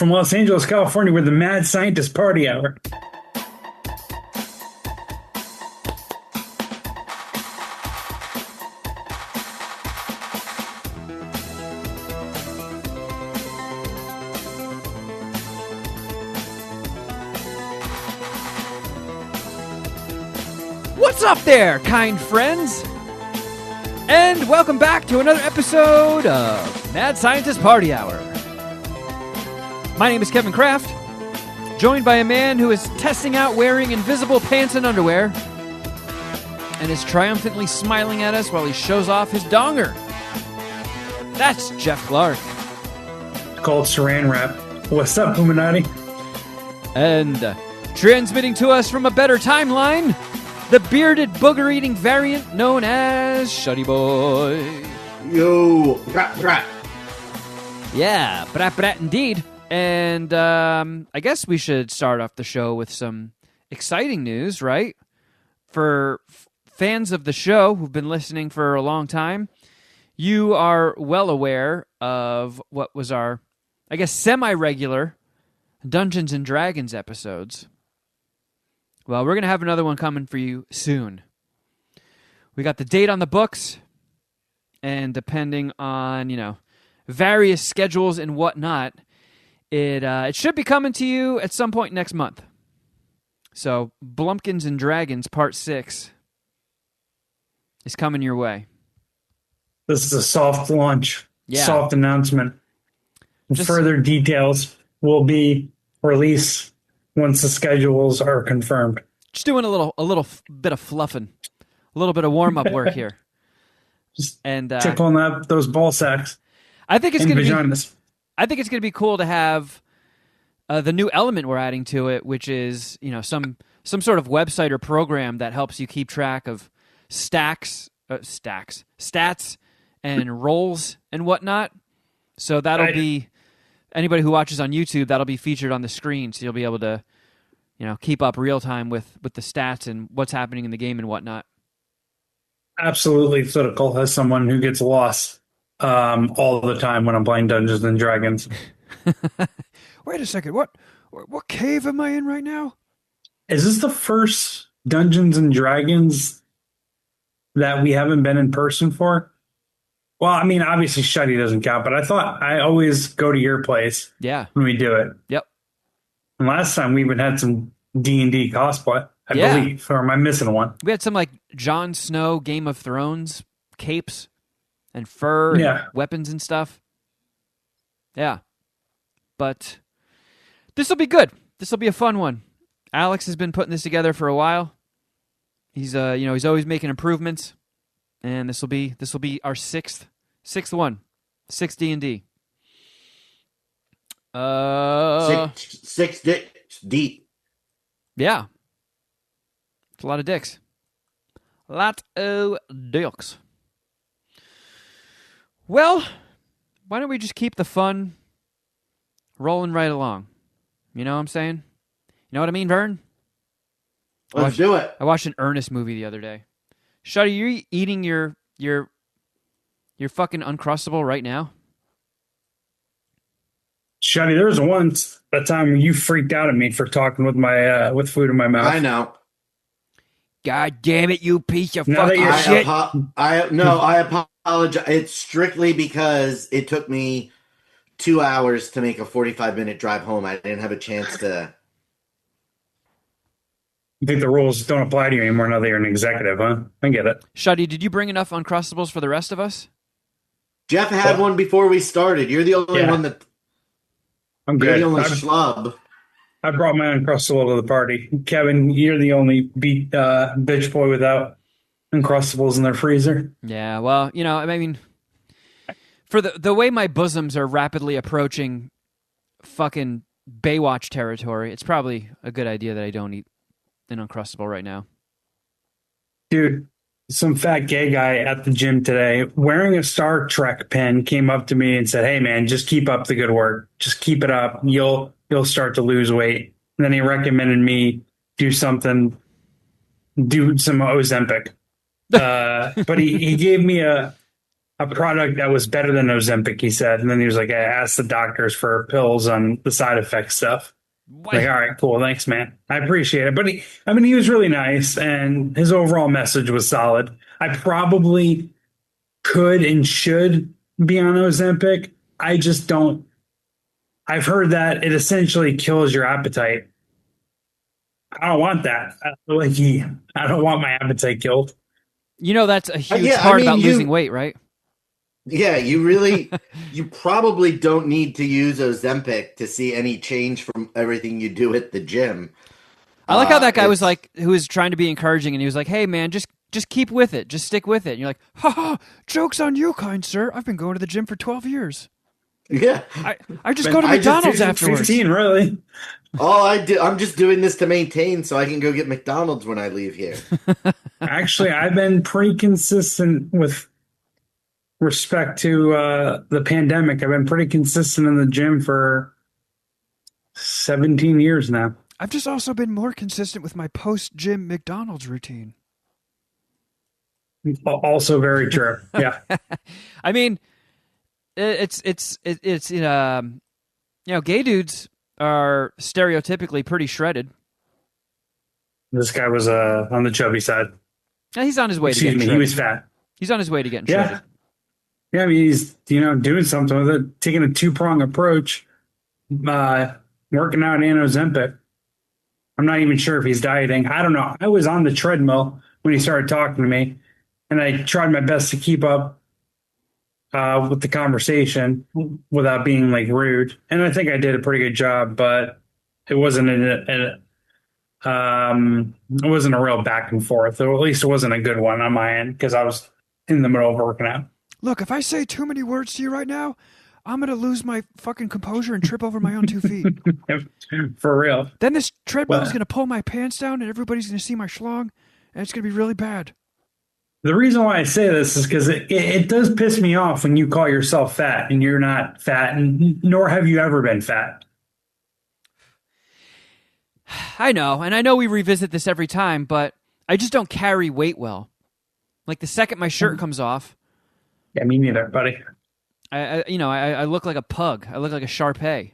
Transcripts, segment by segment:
from Los Angeles, California, with the Mad Scientist Party Hour. What's up there, kind friends? And welcome back to another episode of Mad Scientist Party Hour. My name is Kevin Kraft, joined by a man who is testing out wearing invisible pants and underwear and is triumphantly smiling at us while he shows off his donger. That's Jeff Clark. Called Saran Wrap. What's up, Illuminati? And transmitting to us from a better timeline, the bearded booger-eating variant known as Shuddy Boy. Yo, brat, brat. Yeah, brat brat indeed. And I guess we should start off the show with some exciting news, right? For fans of the show who've been listening for a long time, you are well aware of what was our, I guess, semi-regular Dungeons and Dragons episodes. Well, we're going to have another one coming for you soon. We got the date on the books, and depending on, various schedules and whatnot, it should be coming to you at some point next month. So, Blumpkins and Dragons Part 6 is coming your way. This is a soft launch, soft announcement. Further details will be released once the schedules are confirmed. Just doing a little bit of fluffing, a little bit of warm-up work here. Just and tickling up those ball sacks. I think it's going to be. Vaginas. I think it's going to be cool to have the new element we're adding to it, which is some sort of website or program that helps you keep track of stats, and rolls and whatnot. So that'll be anybody who watches on YouTube. That'll be featured on the screen, so you'll be able to keep up real time with the stats and what's happening in the game and whatnot. Absolutely critical as someone who gets lost all the time when I'm playing Dungeons and Dragons. Wait a second, what cave am I in right now? Is this the first Dungeons and Dragons that we haven't been in person for? Well, I mean, obviously Shuddy doesn't count, but I thought I always go to your place when we do it. Yep. And last time we even had some D&D cosplay, I believe. Or am I missing one? We had some like Jon Snow, Game of Thrones capes and fur and weapons and stuff. Yeah. But this will be good. This will be a fun one. Alex has been putting this together for a while. He's he's always making improvements, and this will be our sixth one, 6 D&D. Six dicks deep. Yeah. It's a lot of dicks. A lot of dicks. Well, why don't we just keep the fun rolling right along? You know what I'm saying? You know what I mean, Vern? Let's do it. I watched an Ernest movie the other day. Shuddy, you eating your fucking Uncrustable right now? Shuddy, there was once a time when you freaked out at me for talking with my with food in my mouth. I know. God damn it, you piece of Now that fucking you're- shit. I apologize. It's strictly because it took me 2 hours to make a 45-minute drive home. I didn't have a chance to. I think the rules don't apply to you anymore now that you're an executive, huh? I get it. Shuddy, did you bring enough Uncrustables for the rest of us? Jeff had one before we started. You're the only one that. I'm You're good. the only schlub. I brought my Uncrustable to the party. Kevin, you're the only bitch boy without Uncrustables in their freezer. Yeah, well, I mean, for the way my bosoms are rapidly approaching fucking Baywatch territory, it's probably a good idea that I don't eat an Uncrustable right now. Dude, some fat gay guy at the gym today wearing a Star Trek pin came up to me and said, "Hey man, just keep up the good work. Just keep it up. You'll start to lose weight." And then he recommended me do some Ozempic. But he gave me a a product that was better than Ozempic, he said. And then he was like, I asked the doctors for pills on the side effect stuff. Like, What? all right, cool. Thanks, man. I appreciate it. But he was really nice and his overall message was solid. I probably could and should be on Ozempic. I just don't. I've heard that it essentially kills your appetite. I don't want that. I don't want my appetite killed. You know that's a huge Yeah, I part mean, about losing weight, right? yeah, you probably don't need to use Ozempic to see any change from everything you do at the gym. I like how that guy was It's like, who was trying to be encouraging, and he was like, "Hey, man, just keep with it, just stick with it." And you're like, "Ha ha, jokes on you, kind sir. I've been going to the gym for 12 years. yeah. I just But go to I just McDonald's did afterwards." 15, really. All I do, I'm just doing this to maintain so I can go get McDonald's when I leave here. Actually, I've been pretty consistent with respect to the pandemic. I've been pretty consistent in the gym for 17 years now. I've just also been more consistent with my post-gym McDonald's routine. Also very true. Yeah. I mean, it's gay dudes are stereotypically pretty shredded. This guy was on the chubby side. And he's on his way to Excuse getting me, shredded. he was fat. He's on his way to getting Yeah. shredded. Yeah, he's doing something with it, taking a two-prong approach, working out and Ozempic. I'm not even sure if he's dieting. I don't know. I was on the treadmill when he started talking to me, and I tried my best to keep up with the conversation without being like rude. And I think I did a pretty good job, but it wasn't it wasn't a real back and forth, or at least it wasn't a good one on my end because I was in the middle of working out. Look, if I say too many words to you right now, I'm going to lose my fucking composure and trip over my own 2 feet. For real. Then this treadmill is Well, going to pull my pants down and everybody's going to see my schlong, and it's going to be really bad. the reason why I say this is because it does piss me off when you call yourself fat and you're not fat, and nor have you ever been fat. I know, and I know we revisit this every time, but I just don't carry weight well. Like the second my shirt comes off, Yeah, me neither, buddy. I look like a pug. I look like a Shar-Pei.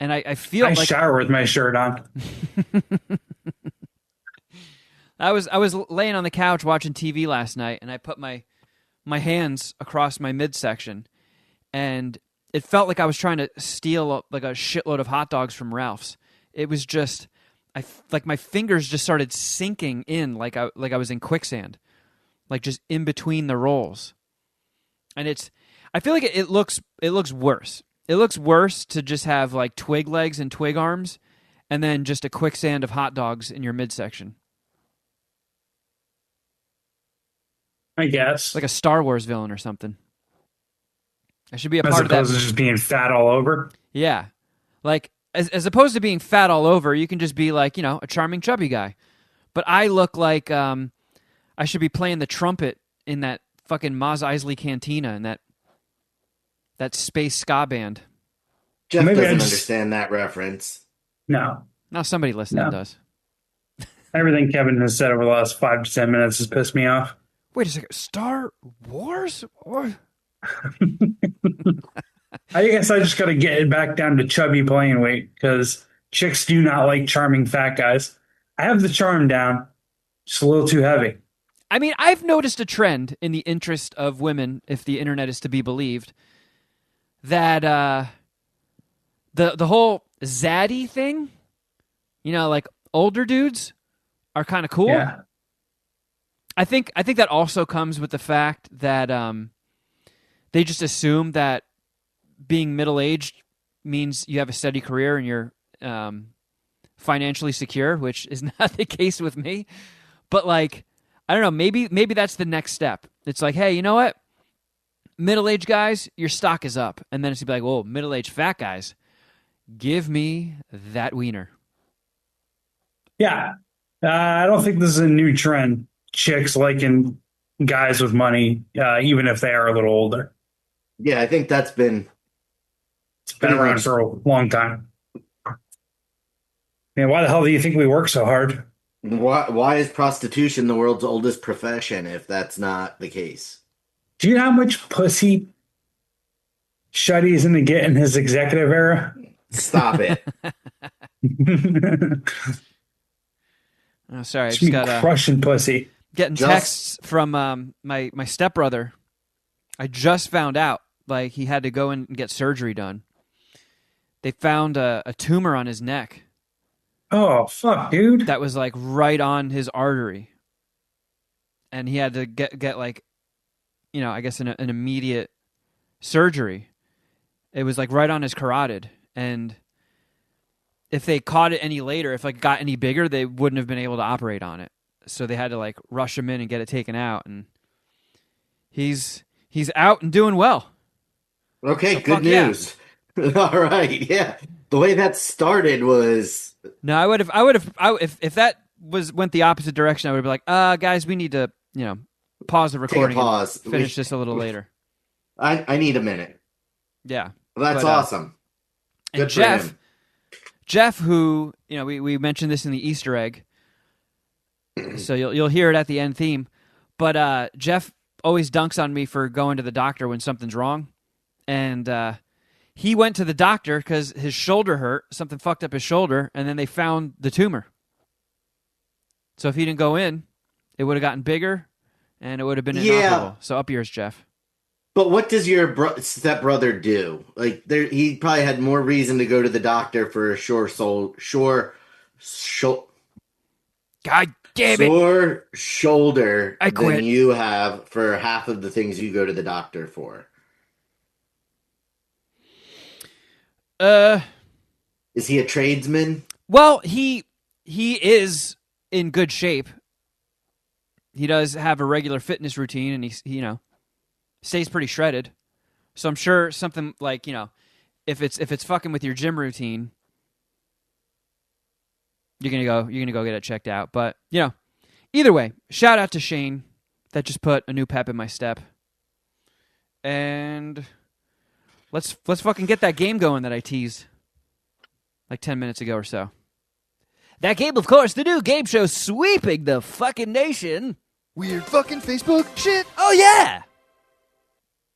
And I feel I like shower with my shirt on. I was laying on the couch watching TV last night, and I put my hands across my midsection, and it felt like I was trying to steal like a shitload of hot dogs from Ralph's. It was just, like my fingers just started sinking in like I was in quicksand, like just in between the rolls. And I feel like it looks worse. It looks worse to just have like twig legs and twig arms, and then just a quicksand of hot dogs in your midsection. I guess. Like a Star Wars villain or something. I should be a As part of that. opposed to just being fat all over. Yeah. Like, as opposed to being fat all over, you can just be like, a charming, chubby guy. But I look like I should be playing the trumpet in that fucking Mos Eisley Cantina and that space ska band. Jeff Maybe I doesn't just- understand that reference. No. Now somebody listening No. does. Everything Kevin has said over the last 5 to 10 minutes has pissed me off. Wait a second. Star Wars? What? I guess I just got to get it back down to chubby playing weight because chicks do not like charming fat guys. I have the charm down, just a little too heavy. I mean, I've noticed a trend in the interest of women, if the internet is to be believed, that the whole zaddy thing, like older dudes are kind of cool. Yeah. I think that also comes with the fact that they just assume that being middle-aged means you have a steady career and you're financially secure, which is not the case with me. But like, I don't know, maybe that's the next step. It's like, hey, you know what? Middle-aged guys, your stock is up. And then it's gonna be like, whoa, middle-aged fat guys, give me that wiener. Yeah. I don't think this is a new trend. Chicks liking guys with money, even if they are a little older. Yeah, I think that's been It's been Pretty around much. for a long time. Man, why the hell do you think we work so hard? why is prostitution the world's oldest profession if that's not the case? Do you know how much pussy Shuddy's going to get in his executive era? Stop it. Oh, sorry, I Just just be got crushing pussy. getting Just texts from my stepbrother. I just found out like he had to go in and get surgery done. They found a tumor on his neck Oh, fuck, dude. that was like right on his artery, and he had to get like I guess an immediate surgery. It was like right on his carotid, and if they caught it any later, if like it got any bigger, they wouldn't have been able to operate on it. So they had to like rush him in and get it taken out, and he's out and doing well. okay, So good fuck yeah. news. All right, yeah. The way that started was No, if that went the opposite direction, I would have been like, guys, we need to, pause the take a recording and pause. finish this a little later. I need a minute. Yeah. That's But, awesome. And Good for him. Jeff, who, we mentioned this in the Easter egg, so you'll hear it at the end theme, but Jeff always dunks on me for going to the doctor when something's wrong, and he went to the doctor because his shoulder hurt, something fucked up his shoulder, and then they found the tumor. So if he didn't go in, it would have gotten bigger, and it would have been Yeah, inoperable. So up yours, Jeff. but what does your stepbrother do? Like, there, he probably had more reason to go to the doctor for a sure, God damn it! sore shoulder I than quit. you have for half of the things you go to the doctor for. Uh, Is he a tradesman? well, he is in good shape. He does have a regular fitness routine, and he stays pretty shredded. So I'm sure something like if it's fucking with your gym routine, you're gonna go get it checked out. But either way, shout out to Shane that just put a new pep in my step, and let's fucking get that game going that I teased like 10 minutes ago or so. That game, of course, the new game show sweeping the fucking nation. Weird fucking Facebook shit. Oh yeah,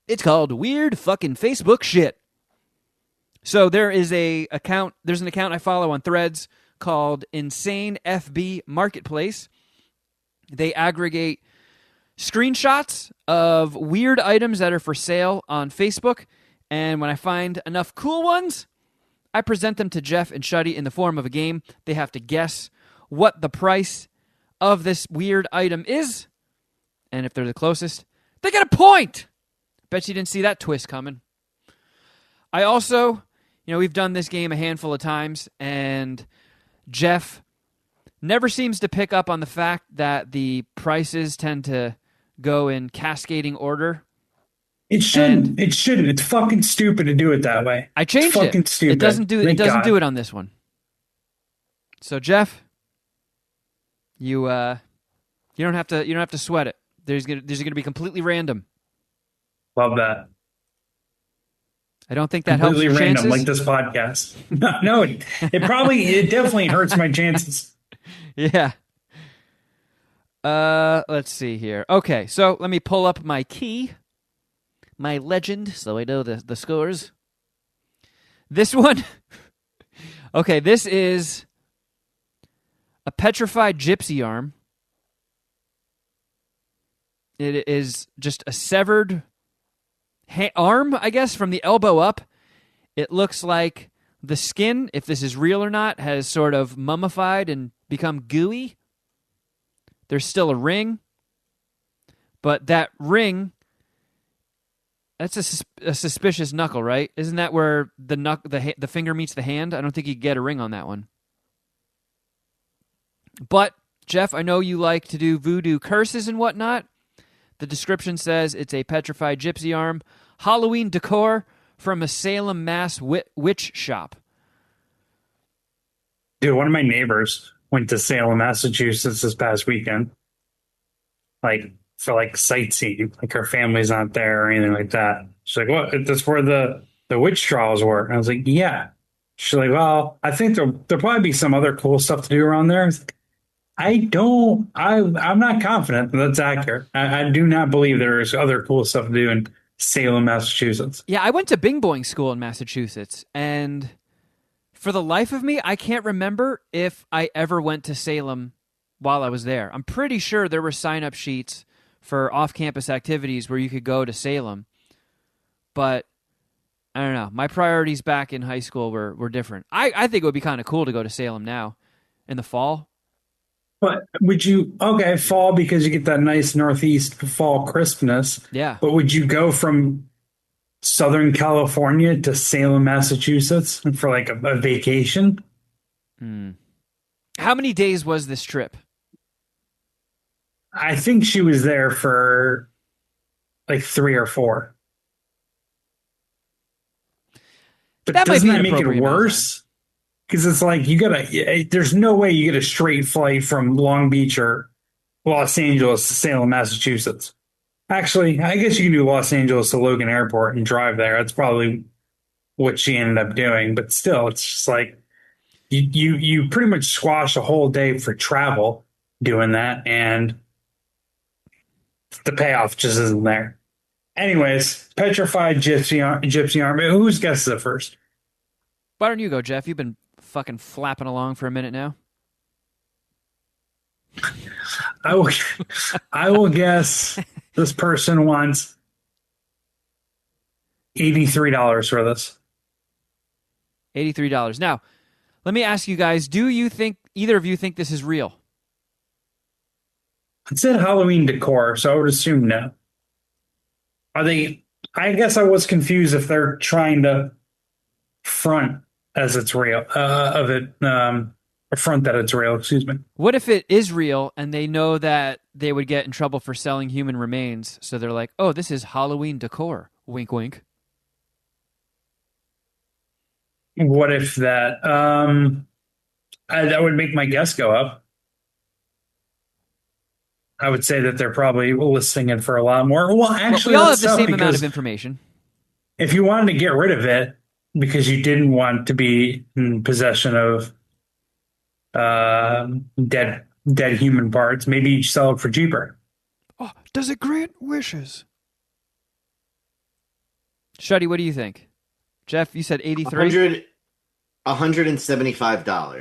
it's called Weird Fucking Facebook Shit. So there's an account I follow on Threads called Insane FB Marketplace. They aggregate screenshots of weird items that are for sale on Facebook, and when I find enough cool ones, I present them to Jeff and Shuddy in the form of a game. They have to guess what the price of this weird item is, and if they're the closest, they get a point. Bet you didn't see that twist coming. I also, we've done this game a handful of times, and Jeff never seems to pick up on the fact that the prices tend to go in cascading order. It shouldn't. It shouldn't. It's fucking stupid to do it that way. I changed it's fucking it. stupid. It doesn't do Thank God. it on this one. So Jeff, you don't have to sweat it. These are gonna be completely random. Love that. I don't think that helps Completely your random, chances. like this podcast. No, it definitely hurts my chances. Yeah. Let's see here. Okay, so let me pull up my key, my legend, so I know the scores. This one. Okay, this is a petrified gypsy arm. It is just a severed arm, I guess, from the elbow up. It looks like the skin, if this is real or not, has sort of mummified and become gooey. There's still a ring, but that ring, that's a suspicious knuckle, right? Isn't that where the finger meets the hand? I don't think you could get a ring on that one. But, Jeff, I know you like to do voodoo curses and whatnot. The description says it's a petrified gypsy arm, Halloween decor from a Salem, Mass. Witch shop. Dude, one of my neighbors went to Salem, Massachusetts this past weekend. Like, for like sightseeing. Like her family's not there or anything like that. She's like, what? That's where the witch trials were. And I was like, yeah. She's like, well, I think there'll probably be some other cool stuff to do around there. I was like, I'm not confident that's accurate. I do not believe there's other cool stuff to do in Salem, Massachusetts. Yeah, I went to Bing Boing School in Massachusetts, and for the life of me, I can't remember if I ever went to Salem while I was there. I'm pretty sure there were sign-up sheets for off-campus activities where you could go to Salem, but I don't know. My priorities back in high school were different. I think it would be kind of cool to go to Salem now in the fall. But would you, okay, fall because you get that nice northeast fall crispness, Yeah. but would you go from Southern California to Salem, Massachusetts for like a vacation? Hmm. How many days was this trip? I think she was there for like 3 or 4. But That might doesn't be an that make it appropriate amount of time. worse? Because it's like there's no way you get a straight flight from Long Beach or Los Angeles to Salem, Massachusetts. Actually, I guess you can do Los Angeles to Logan Airport and drive there. That's probably what she ended up doing. But still, it's just like you pretty much squash a whole day for travel doing that, and the payoff just isn't there. Anyways, petrified gypsy army. Whose guess is it first? Why don't you go, Jeff? You've been fucking flapping along for a minute now. I will, I will guess this person wants $83 for this. $83. Now, let me ask you guys, do you think either of you think this is real? It said Halloween decor, so I would assume no. Are they? I guess I was confused if they're trying to front as it's real, or front that it's real. Excuse me. What if it is real and they know that they would get in trouble for selling human remains, so they're like, "Oh, this is Halloween decor." Wink, wink. What if that? That would make my guess go up. I would say that they're probably listing it for a lot more. Well, Well, actually, we all have that's the tough same amount because of information. if you wanted to get rid of it because you didn't want to be in possession of dead human parts, maybe you sell it for cheaper. Oh, does it grant wishes? Shuddy, what do you think? Jeff, you said 83? 175. All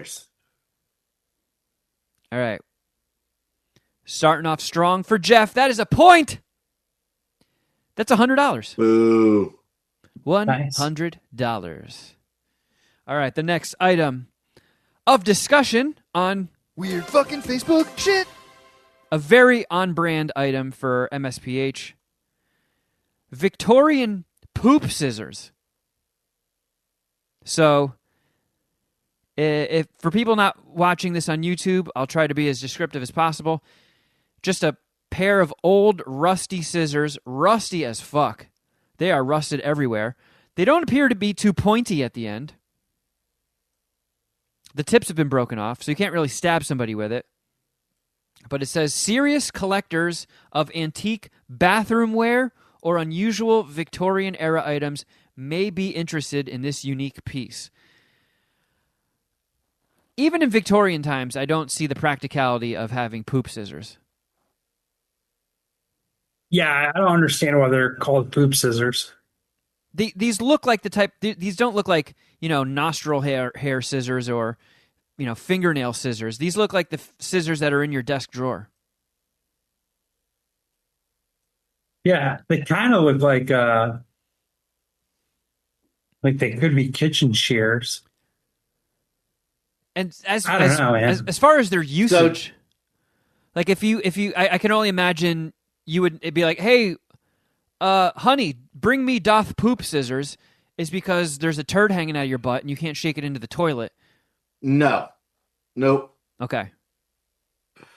right. Starting off strong for Jeff. That is a point. That's $100. Boo. $100. All right, the next item of discussion on Weird fucking Facebook shit. a very on-brand item for MSPH. Victorian poop scissors. So, if for people not watching this on YouTube, I'll try to be as descriptive as possible. Just a pair of old rusty scissors, rusty as fuck. They are rusted everywhere. They don't appear to be too pointy at the end. The tips have been broken off, so you can't really stab somebody with it. But it says, serious collectors of antique bathroom wear or unusual Victorian-era items may be interested in this unique piece. Even in Victorian times, I don't see the practicality of having poop scissors. Yeah, I don't understand why they're called poop scissors. These look like the type. These don't look like nostril hair scissors or fingernail scissors. These look like the scissors that are in your desk drawer. Yeah, they kind of look like they could be kitchen shears. And I don't know, man. as far as their usage, like if you I can only imagine it'd be like, hey, honey, bring me doth poop scissors, is because there's a turd hanging out of your butt and you can't shake it into the toilet. No. Nope. Okay.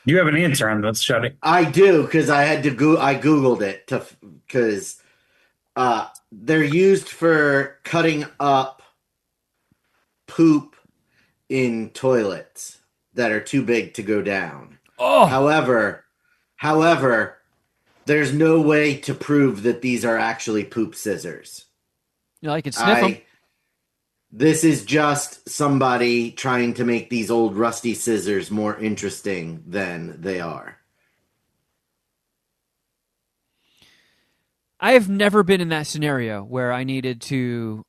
You have an answer on this, Shuddy. I do, because I had to I Googled it because they're used for cutting up poop in toilets that are too big to go down. Oh, However, there's no way to prove that these are actually poop scissors. I could sniff them. This is just somebody trying to make these old rusty scissors more interesting than they are. I have never been in that scenario where I needed to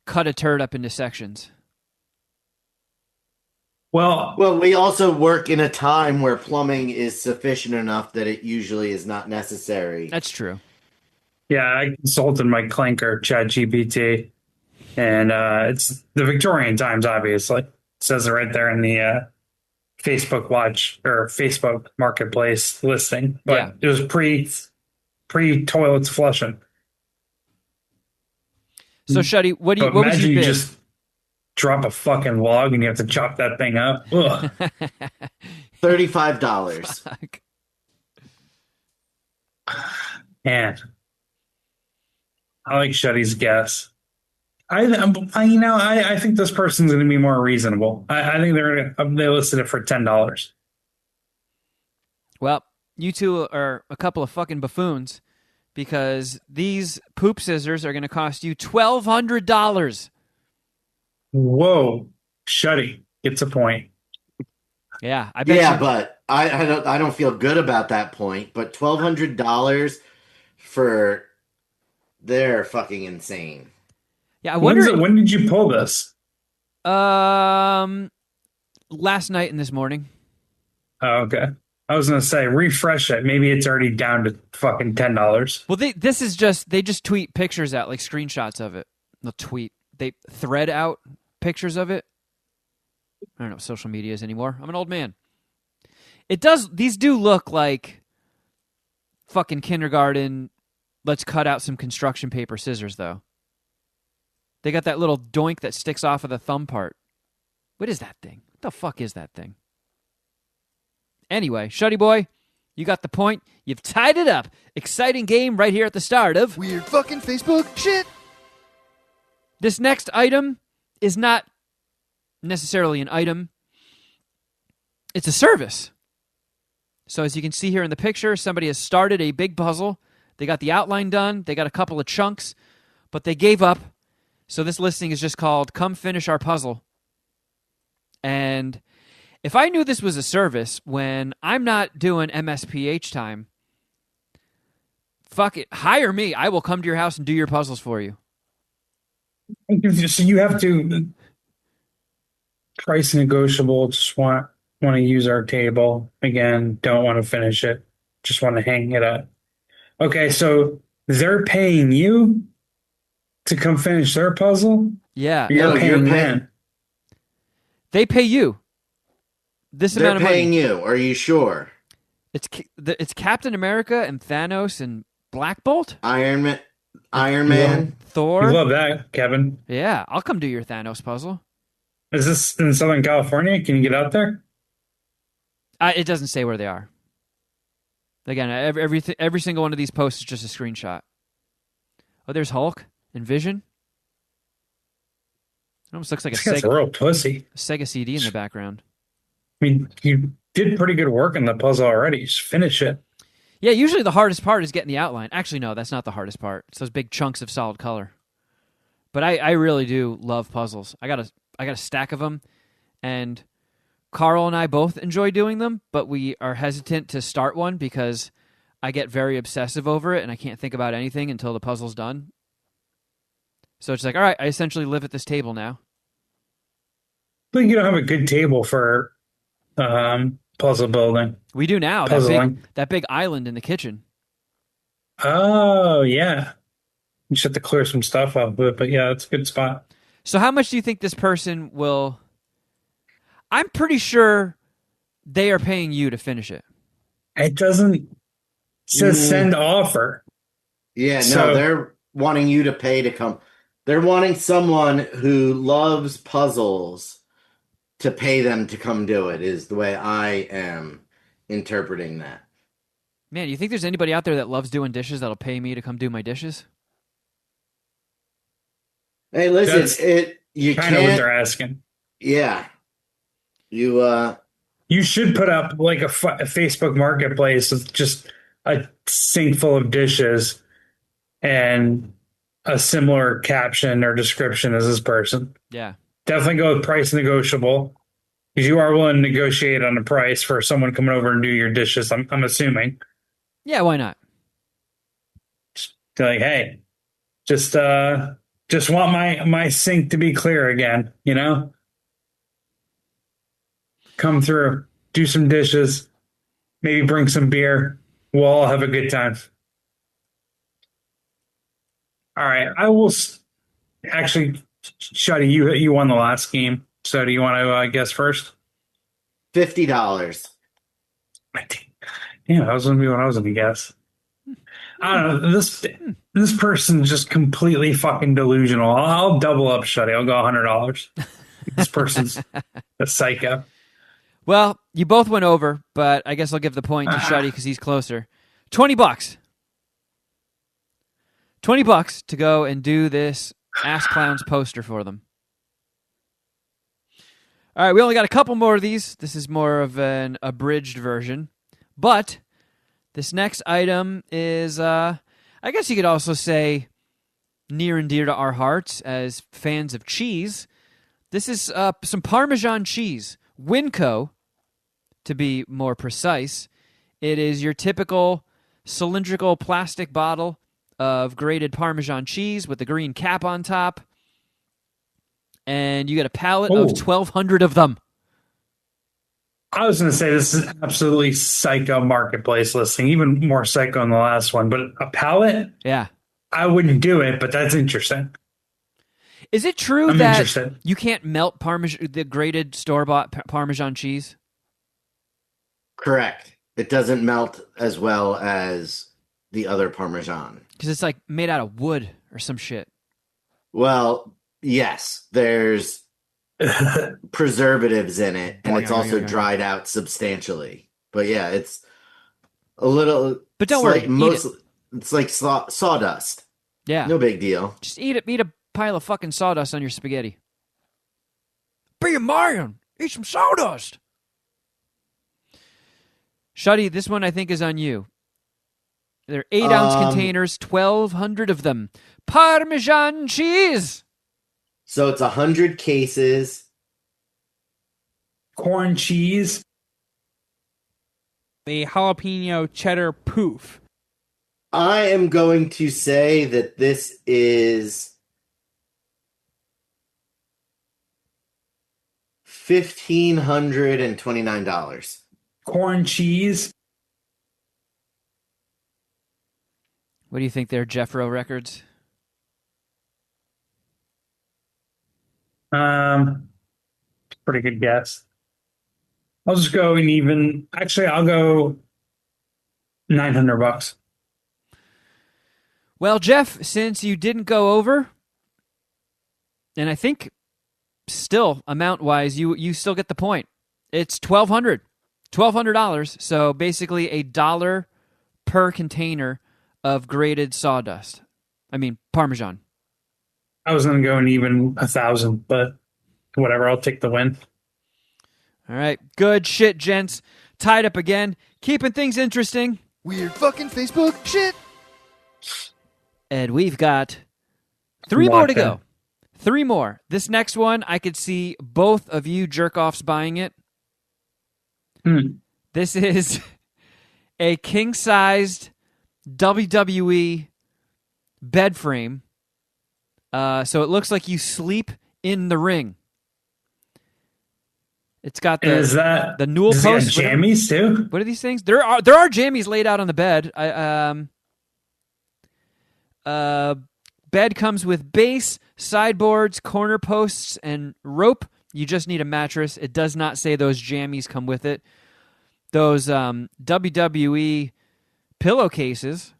cut a turd up into sections. Well, Well, we also work in a time where plumbing is sufficient enough that it usually is not necessary. That's true. yeah, I consulted my clinker, ChatGPT, and it's the Victorian times, obviously. It says it right there in the Facebook Watch or Facebook Marketplace listing, Yeah. but it was pre toilets flushing. So, Shuddy, what But was imagine your you bid? just drop a fucking log and you have to chop that thing up. Ugh. $35. Fuck. Man, I like Shuddy's guess. I think this person's going to be more reasonable. I think they listed it for $10. Well, you two are a couple of fucking buffoons because these poop scissors are going to cost you $1,200. Whoa, Shuddy gets a point. Yeah, I bet Yeah, you. but I don't feel good about that point. But $1,200 for they're fucking insane. Yeah, I wonder. When did you pull this? Last night and this morning. Oh, okay. I was going to say refresh it. Maybe it's already down to fucking $10. Well, they just tweet pictures out, like screenshots of it. They thread out pictures of it. I don't know what social media is anymore. I'm an old man. These do look like fucking kindergarten. Let's cut out some construction paper scissors, though. They got that little doink that sticks off of the thumb part. What is that thing? What the fuck is that thing? Anyway, Shuddy boy, you got the point. You've tied it up. Exciting game right here at the start of Weird fucking Facebook shit. this next item is not necessarily an item. It's a service. So as you can see here in the picture, somebody has started a big puzzle. They got the outline done. They got a couple of chunks, but they gave up. So this listing is just called Come Finish Our Puzzle. And if I knew this was a service when I'm not doing MSPH time, fuck it, hire me. I will come to your house and do your puzzles for you. So you have to price negotiable. Just want to use our table again. Don't want to finish it. Just want to hang it up. Okay, so they're paying you to come finish their puzzle. Yeah, You're No, paying you're paying- them. they pay you this They're amount of money. paying you. Are you sure? It's Captain America and Thanos and Black Bolt, Iron Man. Iron Man. Thor. You love that, Kevin. Yeah, I'll come do your Thanos puzzle. Is this in Southern California? Can you get out there? It doesn't say where they are. Again, every single one of these posts is just a screenshot. Oh, there's Hulk and Vision. It almost looks like a This guy's a real pussy. Sega CD in the background. I mean, you did pretty good work on the puzzle already. Just finish it. Yeah, usually the hardest part is getting the outline. Actually, no, that's not the hardest part. It's those big chunks of solid color. But I really do love puzzles. I got a stack of them, and Carl and I both enjoy doing them, but we are hesitant to start one because I get very obsessive over it, and I can't think about anything until the puzzle's done. So it's like, all right, I essentially live at this table now. But you don't have a good table for puzzle building. We do now. Puzzling. That big island in the kitchen. Oh, yeah. You just have to clear some stuff up, but yeah, it's a good spot. So how much do you think this person will... I'm pretty sure they are paying you to finish it. It doesn't it says send offer. Yeah, no, So- they're wanting you to pay to come. They're wanting someone who loves puzzles to pay them to come do it, is the way I am interpreting that. Man, you think there's anybody out there that loves doing dishes that'll pay me to come do my dishes? Hey, listen, That's you Kind of what can't. they're asking. Yeah, you You should put up like a Facebook Marketplace with just a sink full of dishes and a similar caption or description as this person. Yeah. Definitely go with price negotiable because you are willing to negotiate on the price for someone coming over and do your dishes. I'm assuming. Yeah, why not? They're like, hey, just want my sink to be clear again, you know? Come through, do some dishes, maybe bring some beer. We'll all have a good time. All right, actually, Shuddy, you won the last game. So do you want to guess first? $50. Yeah, that was gonna be what I was gonna guess. I don't know. This person's just completely fucking delusional. I'll double up, Shuddy. I'll go $100. This person's a psycho. Well, you both went over, but I guess I'll give the point to Shuddy because he's closer. $20. $20 to go and do this Ass Clowns poster for them. All right, we only got a couple more of these. This is more of an abridged version. But this next item is, I guess you could also say, near and dear to our hearts as fans of cheese. This is some Parmesan cheese. Winco, to be more precise. It is your typical cylindrical plastic bottle of grated Parmesan cheese with a green cap on top. And you get a pallet of 1,200 of them. I was going to say this is absolutely psycho marketplace listing, even more psycho than the last one. But a pallet? Yeah. I wouldn't do it, but that's interesting. Is it true I'm that interested. you can't melt the grated store-bought Parmesan cheese? Correct. It doesn't melt as well as the other Parmesan. Because it's like made out of wood or some shit. Well, yes, there's preservatives in it, and it's also dried out substantially. But yeah, it's a little. But don't worry, it's like sawdust. Yeah, no big deal. Just eat it. Eat a pile of fucking sawdust on your spaghetti. Be a man. Eat some sawdust. Shuddy, this one I think is on you. They're 8-ounce containers, 1,200 of them. Parmesan cheese. So it's 100 cases. Corn cheese. The jalapeno cheddar poof. I am going to say that this is $1,529. Corn cheese. What do you think there, Jeffro Records? Pretty good guess. I'll just go and even. Actually, I'll go $900. Well, Jeff, since you didn't go over, and I think still amount-wise, you still get the point. It's $1,200. So basically $1 per container of grated sawdust. I mean, Parmesan. I was going to go and even 1,000, but whatever. I'll take the win. All right. Good shit, gents. Tied up again. Keeping things interesting. Weird fucking Facebook shit. And we've got 3 more to go. 3 more. This next one, I could see both of you jerk-offs buying it. This is a king-sized WWE bed frame. So it looks like you sleep in the ring. It's got the newel post. Jammies too? What are these things? There are jammies laid out on the bed. Bed comes with base, sideboards, corner posts, and rope. You just need a mattress. It does not say those jammies come with it. Those WWE pillowcases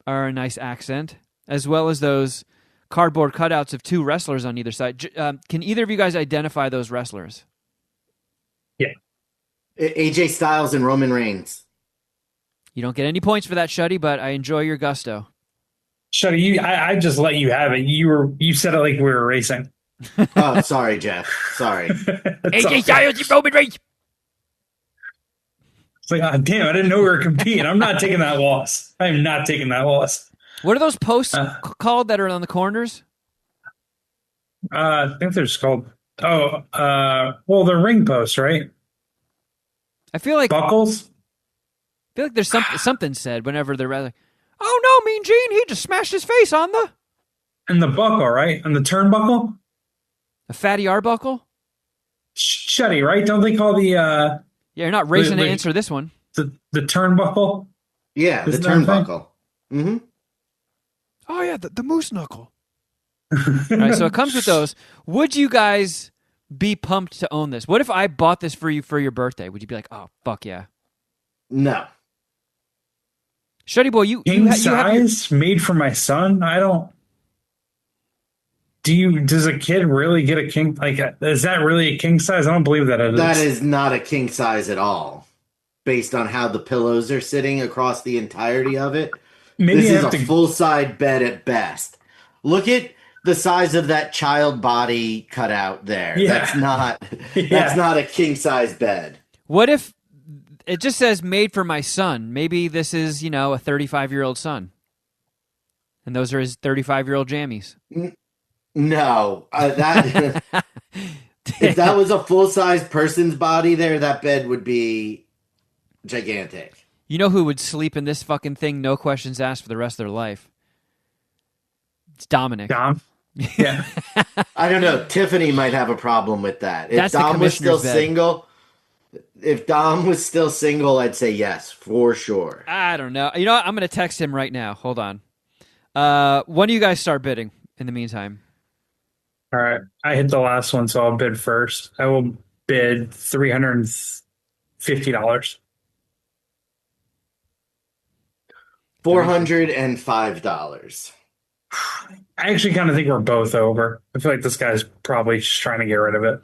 are a nice accent, as well as those cardboard cutouts of 2 wrestlers on either side. Can either of you guys identify those wrestlers? Yeah. AJ Styles and Roman Reigns. You don't get any points for that, Shuddy, but I enjoy your gusto. Shuddy, I just let you have it. You said it like we were racing. Oh, sorry, Jeff. Sorry. AJ Styles and Roman Reigns. It's like, oh, damn, I didn't know we were competing. I'm not taking that loss. I am not taking that loss. What are those posts Uh, called that are on the corners? I think they're just called. Well, they're ring posts, right? I feel like Buckles there's something said whenever they're like, "Oh no, Mean Gene, he just smashed his face on the and the buckle, right? And the turnbuckle, a fatty arbuckle." shutty, right? Don't they call Yeah, you're not racing to answer this one. the turnbuckle? Yeah, the Isn't that a thing? turnbuckle. Mm-hmm. Oh yeah, the moose knuckle. All right, so it comes with those. Would you guys be pumped to own this? What if I bought this for you for your birthday? Would you be like, "Oh fuck yeah"? No. Shuddy boy, you King have your, size made for my son. I don't. Does a kid really get a king? Like, is that really a king size? I don't believe that it is. That is not a king size at all, based on how the pillows are sitting across the entirety of it. Maybe This I is have a to. full-side bed at best. Look at the size of that child body cutout there. Yeah. That's not Yeah. that's not a king size bed. what if it just says "made for my son"? Maybe this is a 35-year-old son, and those are his 35-year-old jammies. No, that if that was a full-size person's body there, that bed would be gigantic. You know who would sleep in this fucking thing, no questions asked, for the rest of their life? It's Dominic. Dom. Yeah. I don't know. Tiffany might have a problem with that. If That's the Dom was still commissioner's bed. single, if Dom was still single, I'd say yes, for sure. I don't know. You know what? I'm going to text him right now. Hold on. When do you guys start bidding in the meantime? All right. I hit the last one, so I'll bid first. I will bid $350. $405. I actually kind of think we're both over. I feel like this guy's probably just trying to get rid of it.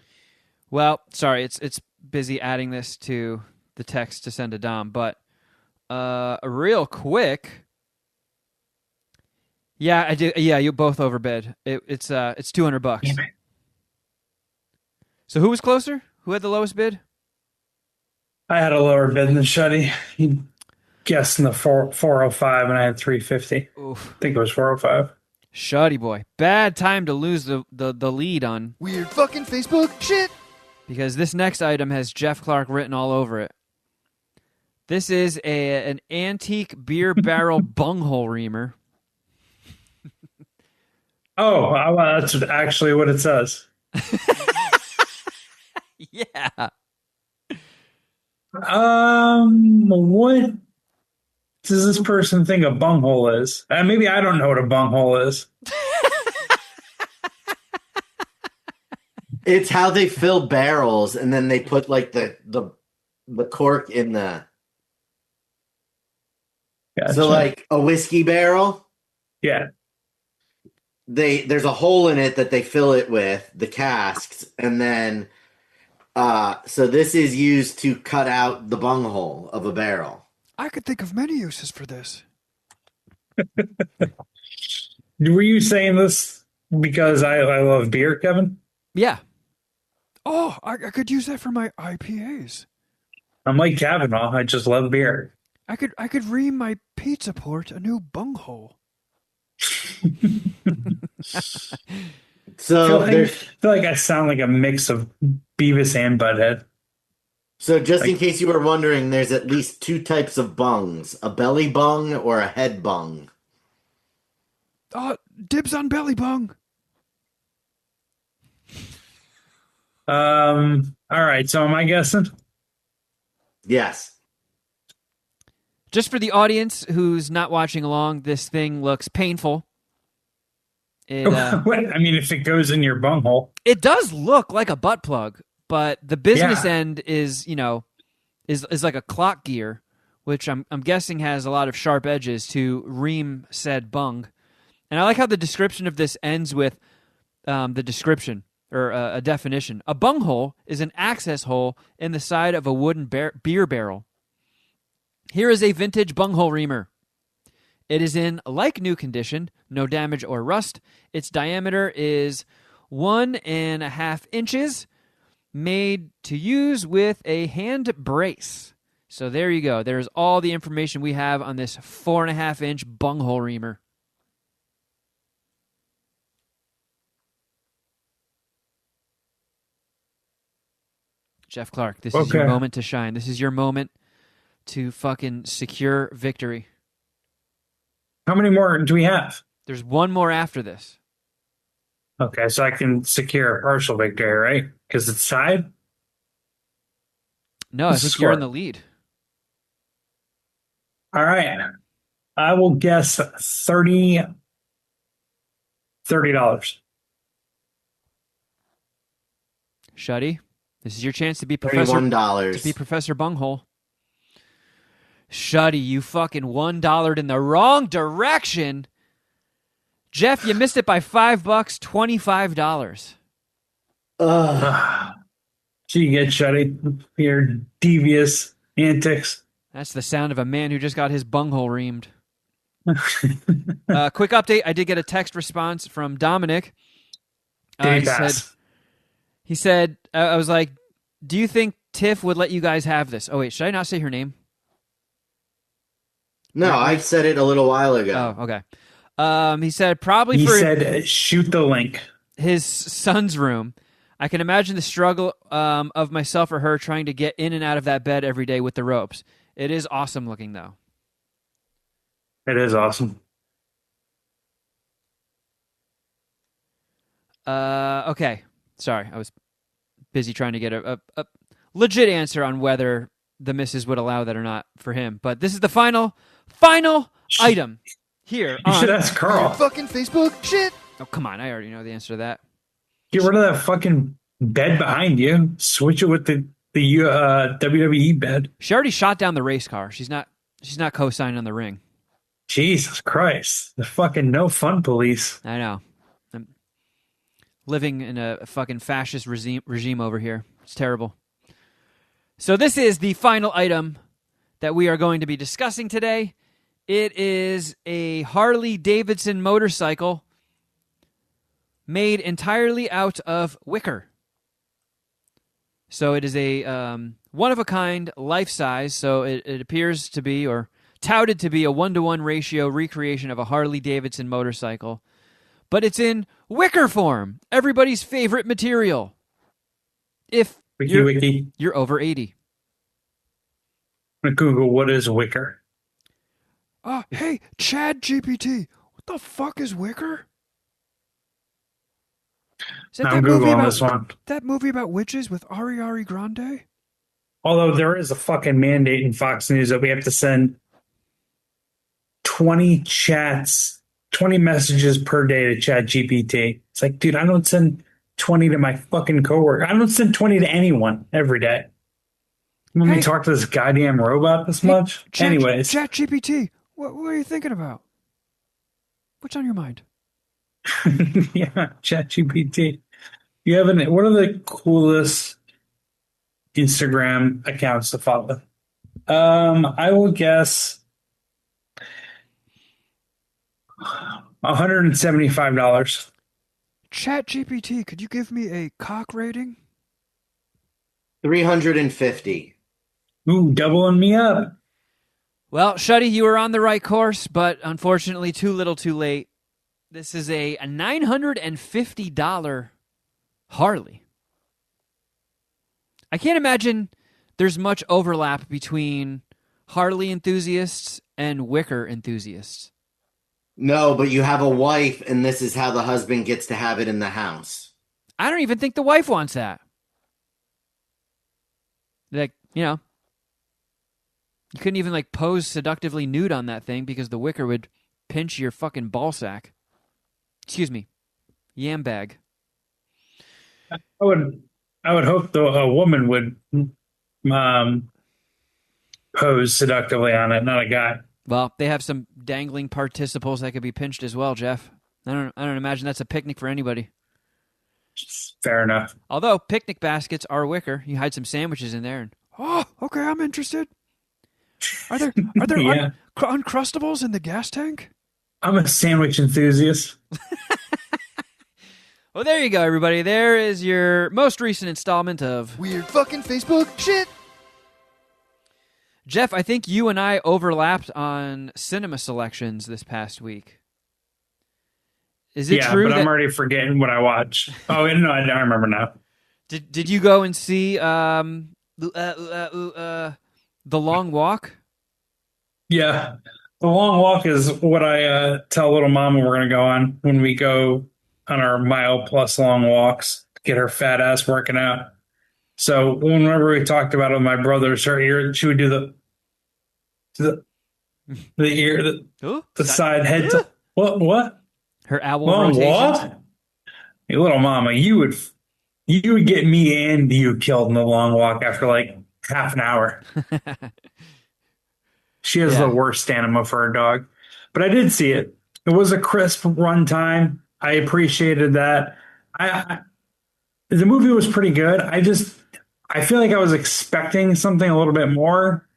Well, sorry, it's busy adding this to the text to send to Dom, but real quick. Yeah, I do. Yeah, you both overbid. It's $200. Damn it. So who was closer? Who had the lowest bid? I had a lower bid than Shuddy. He guessed in the 405 and I had 350. Oof. I think it was 405. Shuddy boy. Bad time to lose the lead on, Weird fucking Facebook shit. because this next item has Jeff Clark written all over it. This is an antique beer barrel bunghole reamer. Oh, well, that's actually what it says. Yeah. What does this person think a bunghole is? Maybe I don't know what a bunghole is. It's how they fill barrels, and then they put like the cork in the. Gotcha. So like a whiskey barrel, Yeah. there's a hole in it that they fill it with the casks, and then so this is used to cut out the bunghole of a barrel. I could think of many uses for this. Were you saying this because I love beer, Kevin? Yeah. Oh, I could use that for my IPAs. I'm like Kavanaugh. I just love beer. I could ream my pizza port a new bunghole. So I feel like I sound like a mix of Beavis and Butthead. So just in case you were wondering, there's at least two types of bungs: a belly bung or a head bung. Dibs on belly bung. All right. So am I guessing? Yes. Just for the audience who's not watching along, this thing looks painful. It I mean, if it goes in your bunghole. it does look like a butt plug, but the business Yeah. end is is like a clock gear, which I'm guessing has a lot of sharp edges to ream said bung. And I like how the description of this ends with the description or a definition. A bunghole is an access hole in the side of a wooden beer barrel. Here is a vintage bunghole reamer. It is in like new condition, no damage or rust. Its diameter is 1.5 inches, made to use with a hand brace. So there you go. There's all the information we have on this 4.5 inch bunghole reamer. Jeff Clark, this is your Okay. moment to shine. This is your moment to fucking secure victory. How many more do we have? There's one more after this. Okay, so I can secure a partial victory, right? Because it's tied? No, I What's the think you're in score? the lead. All right. I will guess $30. Shuddy, this is your chance to be $31. Professor Bunghole. Shuddy, you fucking $1 in the wrong direction. Jeff, you missed it by $5, $25. Ugh. So you get shutty your devious antics. That's the sound of a man who just got his bunghole reamed. Quick update. I did get a text response from Dominic. Did he pass? He said, I was like, do you think Tiff would let you guys have this? Oh, wait, should I not say her name? No, I said it a little while ago. Oh, okay. He said probably He for said, shoot the link. his son's room. I can imagine the struggle of myself or her trying to get in and out of that bed every day with the ropes. It is awesome looking, though. It is awesome. Okay. Sorry, I was busy trying to get a legit answer on whether the missus would allow that or not for him. But this is the final item here. You should On... ask Carl. Fucking Facebook shit. Oh, come on. I already know the answer to that. Get rid of that fucking bed behind you. Switch it with the WWE bed. She already shot down the race car. She's not co-signing on the ring. Jesus Christ. The fucking no fun police. I know. I'm living in a fucking fascist regime over here. It's terrible. So this is the final item that we are going to be discussing today. It is a Harley Davidson motorcycle made entirely out of wicker. So it is a one-of-a-kind, life-size, so it appears to be, or touted to be, a 1-to-1 ratio recreation of a Harley Davidson motorcycle. But it's in wicker form, everybody's favorite material. If Wiki. you're over 80. Google, what is wicker? Hey, Chad GPT. What the fuck is wicker? Is that I'm Googling this one. that movie about witches with Ari Grande? Although there is a fucking mandate in Fox News that we have to send 20 messages per day to Chat GPT. It's like, dude, I don't send 20 to my fucking coworker. I don't send 20 to anyone every day. You want me to talk to this goddamn robot this much? Anyways. Chat GPT. What are you thinking about? What's on your mind? Yeah, ChatGPT. You have one of the coolest Instagram accounts to follow. I will guess $175. Chat GPT, could you give me a cock rating? 350. Ooh, doubling me up. Well, Shuddy, you were on the right course, but unfortunately too little too late. This is a $950 Harley. I can't imagine there's much overlap between Harley enthusiasts and wicker enthusiasts. No, but you have a wife, and this is how the husband gets to have it in the house. I don't even think the wife wants that. Like, you couldn't even like pose seductively nude on that thing because the wicker would pinch your fucking ball sack. Excuse me, yam bag. I would hope though a woman would pose seductively on it, not a guy. Well, they have some dangling participles that could be pinched as well, Jeff. I don't imagine that's a picnic for anybody. Fair enough. Although picnic baskets are wicker, you hide some sandwiches in there. And Oh, okay, I'm interested. Are there Yeah. Uncrustables in the gas tank? I'm a sandwich enthusiast. well, there you go, everybody. There is your most recent installment of Weird fucking Facebook shit. Jeff. I think you and I overlapped on cinema selections this past week. Is it true but that I'm already forgetting what I watched. Oh, no, I don't remember now. Did you go and see The Long Walk? Yeah. The long walk is what I tell little mama we're going to go on when we go on our mile plus long walks to get her fat ass working out. So whenever we talked about it with my brothers, her ear, she would do the, the ear, Ooh, the side head. What? her owl Long rotations. walk? Hey, little mama, you would get me and you killed in the long walk after like half an hour. She has the Yeah. worst stamina for a dog. But I did see it. It was a crisp run time. I appreciated that. The movie was pretty good. I feel like I was expecting something a little bit more,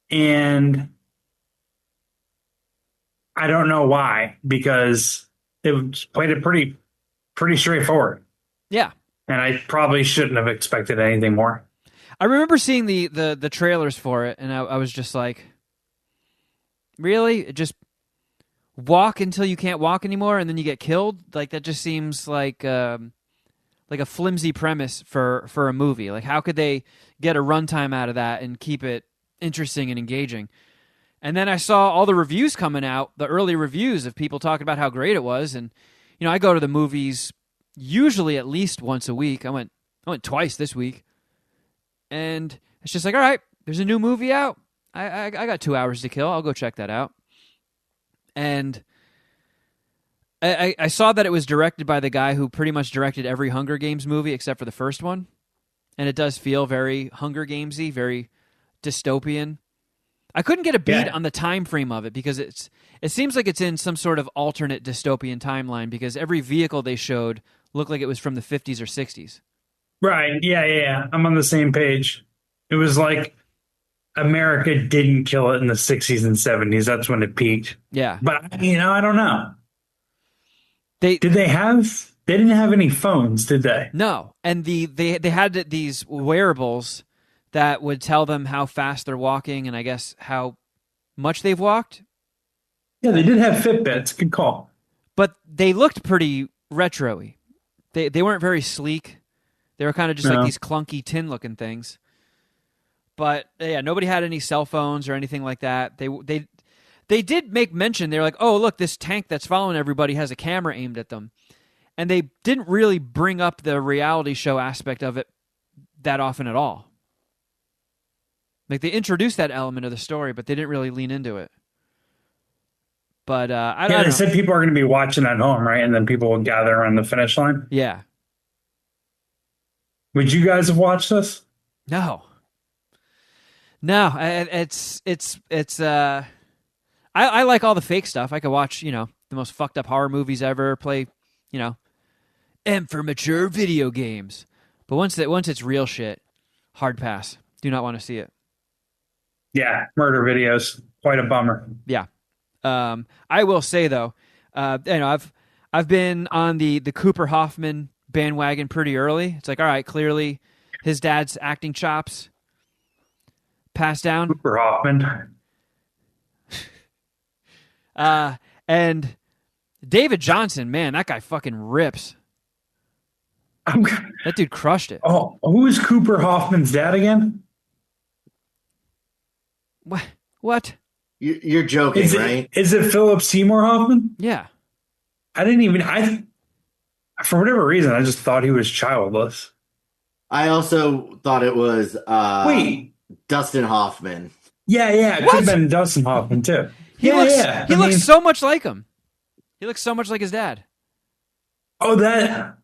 and I don't know why because played it pretty straightforward, Yeah. and I probably shouldn't have expected anything more. I remember seeing the trailers for it, and I was just like, really? Just walk until you can't walk anymore, and then you get killed? Like, that just seems like a flimsy premise for a movie. Like, how could they get a runtime out of that and keep it interesting and engaging? And then I saw all the reviews coming out, the early reviews of people talking about how great it was. And, I go to the movies usually at least once a week. I went twice this week. And it's just like, all right, there's a new movie out. I got 2 hours to kill. I'll go check that out. And I saw that it was directed by the guy who pretty much directed every Hunger Games movie except for the first one. And it does feel very Hunger Gamesy, very dystopian. I couldn't get a beat on the time frame of it because it seems like it's in some sort of alternate dystopian timeline because every vehicle they showed looked like it was from the 50s or 60s. Right? Yeah. I'm on the same page. It was like America didn't kill it in the 60s and 70s. That's when it peaked. Yeah. But I don't know. They didn't have any phones, did they? No. And they had these wearables that would tell them how fast they're walking and I guess how much they've walked. Yeah, they did have Fitbits. Good call. But they looked pretty retro-y. They weren't very sleek. They were kind of just like these clunky tin-looking things. But yeah, nobody had any cell phones or anything like that. They did make mention. They were like, "Oh, look, this tank that's following everybody has a camera aimed at them," and they didn't really bring up the reality show aspect of it that often at all. Like they introduced that element of the story, but they didn't really lean into it. But I don't know. They said people are going to be watching at home, right? And then people will gather around the finish line. Yeah. Would you guys have watched this? No. It's I like all the fake stuff. I could watch, the most fucked up horror movies ever, play, M for mature video games. But once it's real shit, hard pass. Do not want to see it. Yeah, murder videos. Quite a bummer. Yeah. I will say though, I've been on the Cooper Hoffman bandwagon pretty early. It's like, all right, clearly his dad's acting chops passed down. Cooper Hoffman. And David Johnson, man, that guy fucking rips. That dude crushed it. Oh, who is Cooper Hoffman's dad again? What? You're joking, right? Is it Philip Seymour Hoffman? Yeah. For whatever reason, I just thought he was childless. I also thought it was Wait. Dustin Hoffman. Yeah, it could have been Dustin Hoffman too. He looks so much like him. He looks so much like his dad. Oh, that.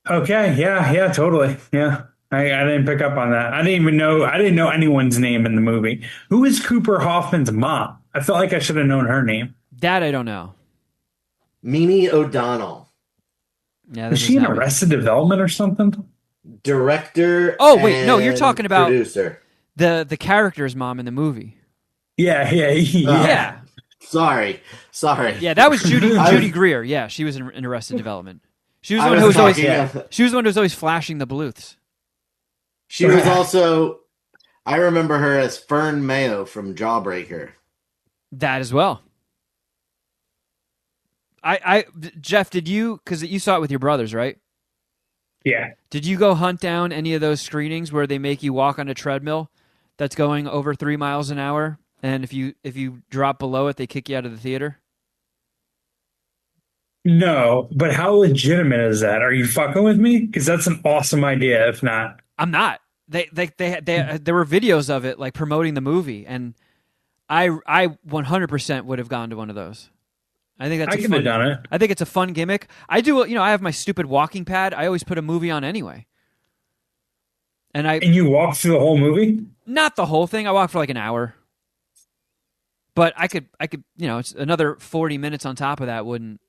Okay, yeah, totally. Yeah. I didn't pick up on that. I didn't know anyone's name in the movie. Who is Cooper Hoffman's mom? I felt like I should have known her name. Dad, I don't know. Mimi O'Donnell. Yeah, is she in Arrested Development or something? Director. Oh wait, no, you're talking about producer. The character's mom in the movie. Yeah. Sorry. Yeah, that was Judy Greer. Yeah, she was in Arrested Development. She was the one who was always flashing the Bluths. She was also. I remember her as Fern Mayo from Jawbreaker. That as well. Jeff, did you? Because you saw it with your brothers, right? Yeah. Did you go hunt down any of those screenings where they make you walk on a treadmill that's going over 3 miles an hour, and if you drop below it, they kick you out of the theater? No, but how legitimate is that? Are you fucking with me? Because that's an awesome idea. If not, I'm not. They there were videos of it like promoting the movie, and I 100% would have gone to one of those. I think that's I a could have fun. done it. I think it's a fun gimmick. I do. I have my stupid walking pad. I always put a movie on anyway, and I And you walked through the whole movie? not the whole thing. I walked for like an hour, but I could. It's another 40 minutes on top of that wouldn't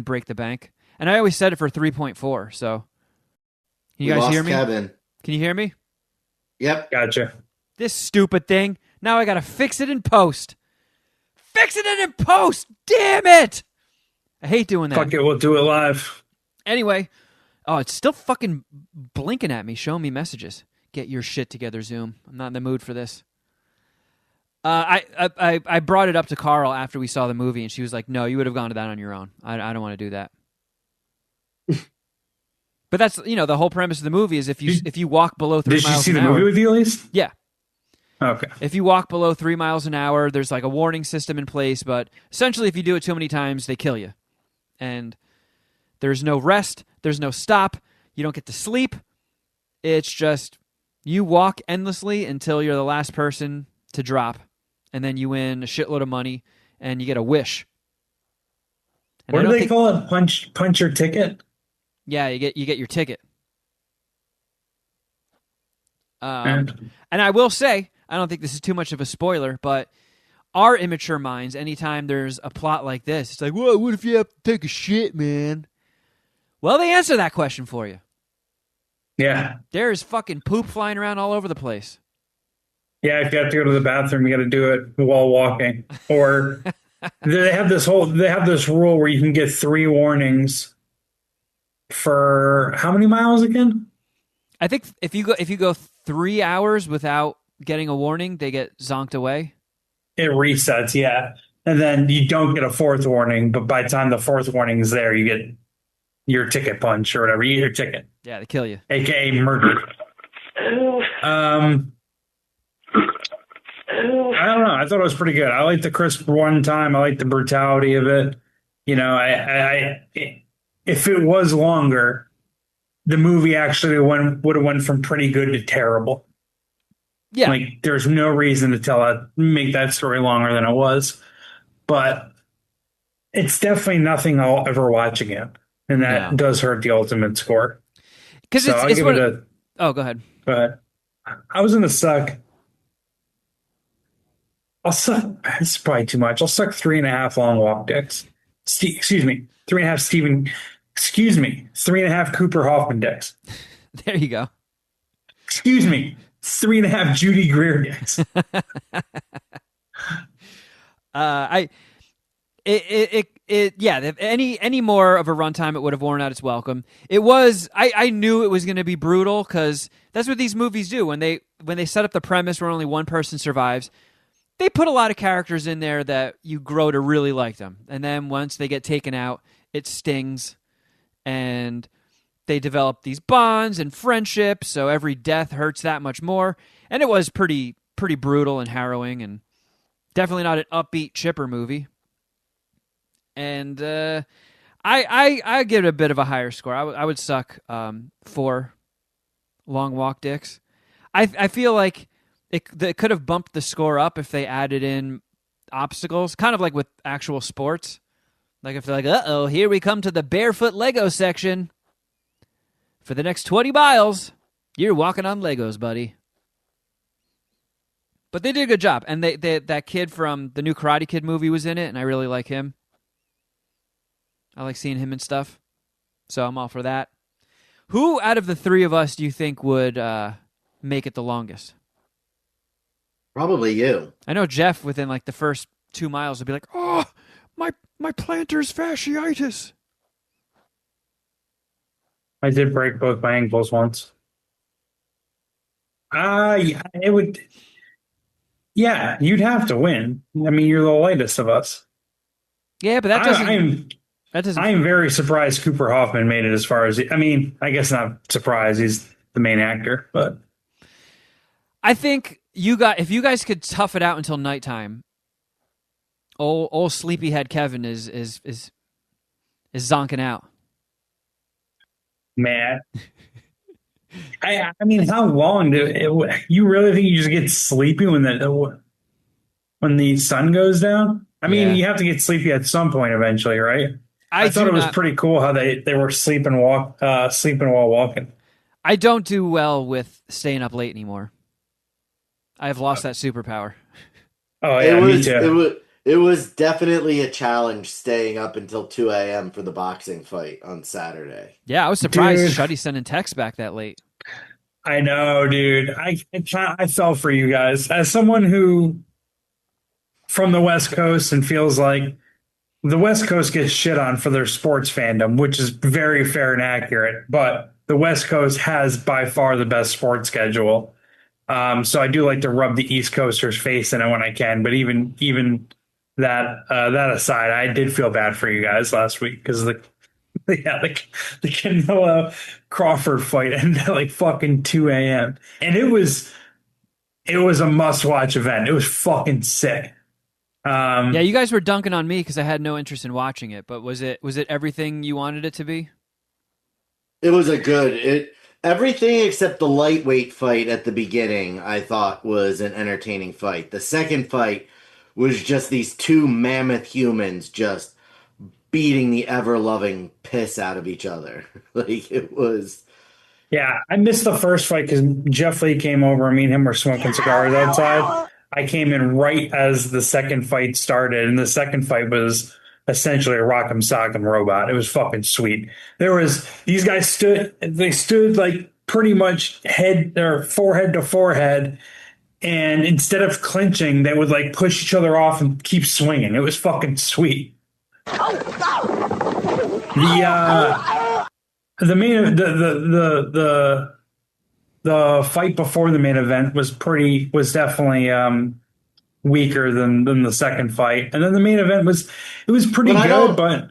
break the bank. And I always set it for 3.4. So, can you We guys lost hear me? Kevin. Can you hear me? Yep. Gotcha. This stupid thing. Now I gotta fix it in post. Fixing it in post. Damn it! I hate doing that. Fuck it, we'll do it live. Anyway, oh, it's still fucking blinking at me, showing me messages. Get your shit together, Zoom. I'm not in the mood for this. I brought it up to Carl after we saw the movie, and she was like, "No, you would have gone to that on your own. I don't want to do that." But that's the whole premise of the movie is if you walk below 3 Did she miles see an the hour, movie with you at least? yeah. Okay. If you walk below 3 miles an hour, there's like a warning system in place, but essentially if you do it too many times, they kill you. And there's no rest, there's no stop, you don't get to sleep. It's just you walk endlessly until you're the last person to drop, and then you win a shitload of money and you get a wish. And What do they call it? Punch your ticket? Yeah, you get your ticket. And And I will say, I don't think this is too much of a spoiler, but our immature minds, anytime there's a plot like this, it's like, whoa, what if you have to take a shit, man? Well, they answer that question for you. yeah. There's fucking poop flying around all over the place. Yeah, if you have to go to the bathroom, you got to do it while walking. Or they have this rule where you can get 3 warnings for how many miles again? I think if you go 3 hours without getting a warning, they get zonked away. It resets, yeah. And then you don't get a 4th warning, but by the time the 4th warning is there, you get your ticket punch or whatever. You get your ticket, Yeah, they kill you. aka murdered. I don't know. I thought it was pretty good. I liked the crisp one time. I liked the brutality of it. If it was longer, the movie actually would have went from pretty good to terrible. Yeah. Like there's no reason to make that story longer than it was. But it's definitely nothing I'll ever watch again. And that does hurt the ultimate score. Because So I'll give it a. Oh, go ahead. But I was gonna suck. I'll suck. It's probably too much. I'll suck 3.5 long walk dicks. Excuse me, 3.5 Steven. Excuse me, 3.5 Cooper Hoffman dicks. There you go. Excuse me, 3.5 Judy Greer dicks. If any more of a runtime, it would have worn out its welcome. It was, I knew it was going to be brutal because that's what these movies do. When they set up the premise where only one person survives, they put a lot of characters in there that you grow to really like them. And then once they get taken out, it stings. And they develop these bonds and friendships, so every death hurts that much more. And it was pretty brutal and harrowing, and definitely not an upbeat, chipper movie. And I give it a bit of a higher score. I would suck 4 long walk dicks. I feel like it could have bumped the score up if they added in obstacles, kind of like with actual sports. Like if they're like, uh-oh, here we come to the barefoot Lego section. For the next 20 miles, you're walking on Legos, buddy. But they did a good job. And that kid from the new Karate Kid movie was in it, and I really like him. I like seeing him and stuff. So I'm all for that. Who out of the 3 of us do you think would make it the longest? Probably you. I know Jeff, within like the first 2 miles, would be like, Oh, my plantar's fasciitis. I did break both my ankles once. Yeah, it would. Yeah, you'd have to win. I mean, you're the lightest of us. yeah, but that doesn't... That doesn't. I am very surprised Cooper Hoffman made it as far as I mean, I guess not surprised. He's the main actor, but I think if you guys could tough it out until nighttime, old sleepyhead Kevin is zonking out. man, I mean, how long you really think you just get sleepy when the sun goes down? I mean, Yeah. you have to get sleepy at some point eventually, right? I I thought do it was not. pretty cool how they were sleeping while walking. I don't do well with staying up late anymore. I have lost that superpower. Oh It yeah, me was it too. was it was definitely a challenge staying up until 2 a.m. for the boxing fight on Saturday. Yeah, I was surprised Dude, Shuddy sending texts back that late. I know, dude. I fell for you guys as someone who from the West Coast and feels like the West Coast gets shit on for their sports fandom, which is very fair and accurate. But the West Coast has by far the best sports schedule. So I do like to rub the East Coasters' face in it when I can. But even that aside, I did feel bad for you guys last week because the Canelo Crawford fight ended at like fucking 2 a.m. and it was a must watch event. It was fucking sick. Yeah, you guys were dunking on me because I had no interest in watching it. But was it everything you wanted it to be? It was a good it everything except the lightweight fight at the beginning, I thought was an entertaining fight. The second fight was just these two mammoth humans just beating the ever loving piss out of each other. Like it was Yeah, I missed the first fight because Jeff Lee came over and me and him were smoking cigars outside. I came in right as the second fight started, and the second fight was essentially a rock'em sock'em robot. It was fucking sweet. These guys stood like pretty much head or forehead to forehead, and instead of clinching, they would like push each other off and keep swinging. It was fucking sweet. The main the fight before the main event was definitely weaker than the second fight, and then the main event was pretty but good, but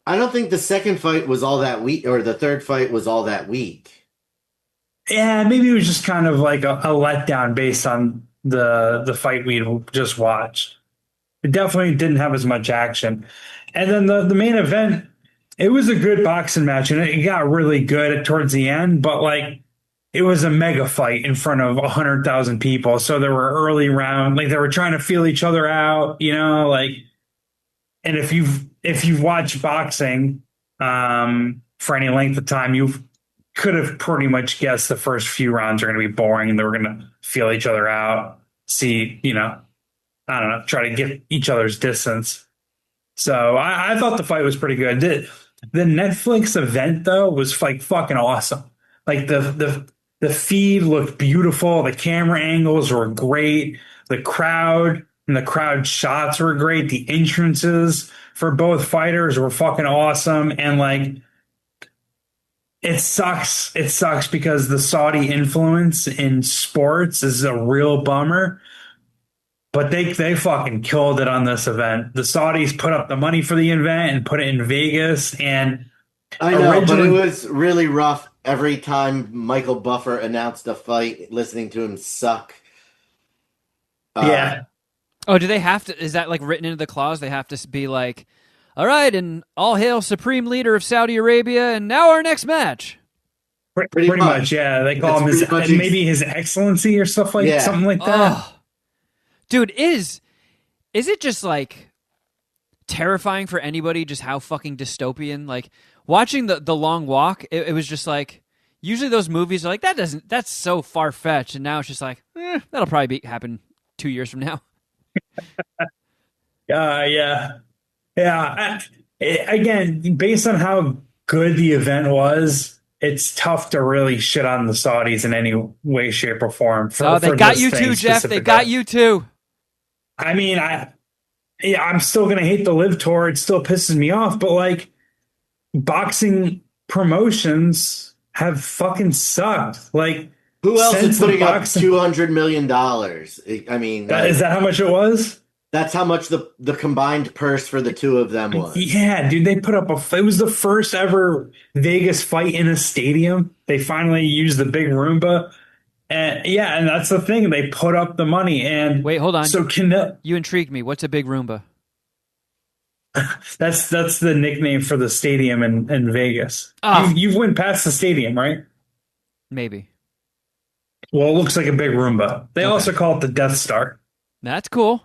I don't think the second fight was all that weak or the third fight was all that weak. yeah, maybe it was just kind of like a letdown based on the fight we just watched. It definitely didn't have as much action, and then the main event. It was a good boxing match, and it got really good towards the end. But like, it was a mega fight in front of 100,000 people. So there were early round, like they were trying to feel each other out, like. And if you've watched boxing for any length of time, you could have pretty much guessed the first few rounds are going to be boring, and they were going to feel each other out, see, I don't know, try to get each other's distance. So I thought the fight was pretty good. The Netflix event though was like fucking awesome. Like the feed looked beautiful. The camera angles were great. The crowd and the crowd shots were great. The entrances for both fighters were fucking awesome. And like it sucks. It sucks because the Saudi influence in sports is a real bummer. But they fucking killed it on this event. The Saudis put up the money for the event and put it in Vegas. And I know, but it originally, was really rough every time Michael Buffer announced a fight, listening to him suck. Uh, yeah, Oh, do they have to? Is that like written into the clause? They have to be like, all right, and all hail Supreme Leader of Saudi Arabia, and now our next match. Pretty pretty much. much. Yeah, they call That's him pretty much maybe His Excellency or stuff like Yeah. something like that. Oh, dude, is it just like terrifying for anybody? Just how fucking dystopian? Like watching the Long Walk, it was just like. Usually those movies are like that's so far fetched, and now it's just like that'll probably happen 2 years from now. Yeah, yeah. Again, based on how good the event was, it's tough to really shit on the Saudis in any way, shape, or form. Oh, they for got this you thing too, Jeff. They specifically. got you too. I mean, yeah, I'm still gonna hate the live tour. It still pisses me off, but like boxing promotions have fucking sucked. Like who else since is the putting up boxing, $200 million? I mean, is that how much it was? That's how much the combined purse for the two of them was. Yeah, dude, they put up it was the first ever Vegas fight in a stadium. They finally used the big Roomba. And yeah, and that's the thing. They put up the money. And Wait, hold on. so Canelo, You intrigued me. What's a big Roomba? that's the nickname for the stadium in Vegas. Ah. You've went past the stadium, right? Maybe. Well, it looks like a big Roomba. They Okay. also call it the Death Star. That's cool.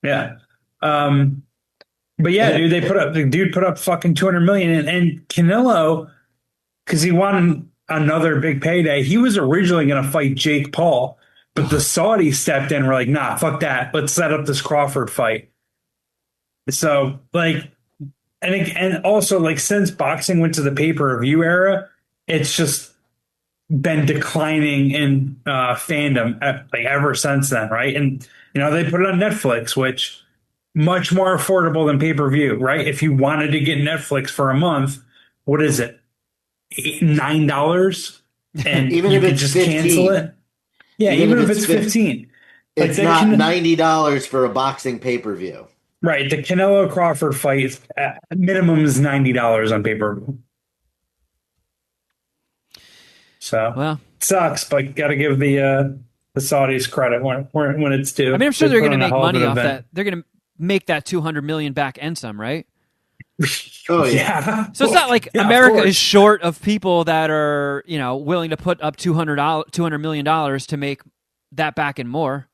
Yeah. But yeah, dude, the dude put up fucking 200 million and Canelo, because he wanted another big payday. He was originally going to fight Jake Paul, but the Saudis stepped in and were like, nah, fuck that. Let's set up this Crawford fight. So like, and also like since boxing went to the pay-per-view era, it's just been declining in fandom like ever since then, right? And they put it on Netflix, which much more affordable than pay-per-view, right? If you wanted to get Netflix for a month, what is it? $9, and Even you if could it's just 15. cancel it. Yeah, even if it's 15. Like It's not $90 for a boxing pay-per-view. Right, the Canelo Crawford fight minimum is $90 on pay-per-view. So Well, sucks, but got to give the Saudis credit when it's due. I mean, I'm sure they're going to put on a make hell of money an off event. that. They're going to make that 200 million back and some, right? Oh yeah. So it's not like Yeah, of America course. is short of people that are, willing to put up $200 million to make that back and more.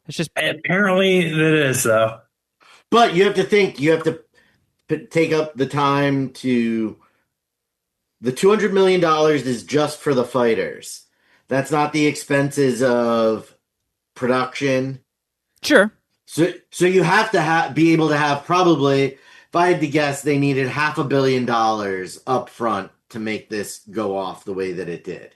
It's just Apparently, it is though. But you have to think, you have to take up the time to. The $200 million is just for the fighters. That's not the expenses of production. sure. So you have to be able to have probably, if I had to guess, they needed $500 million up front to make this go off the way that it did.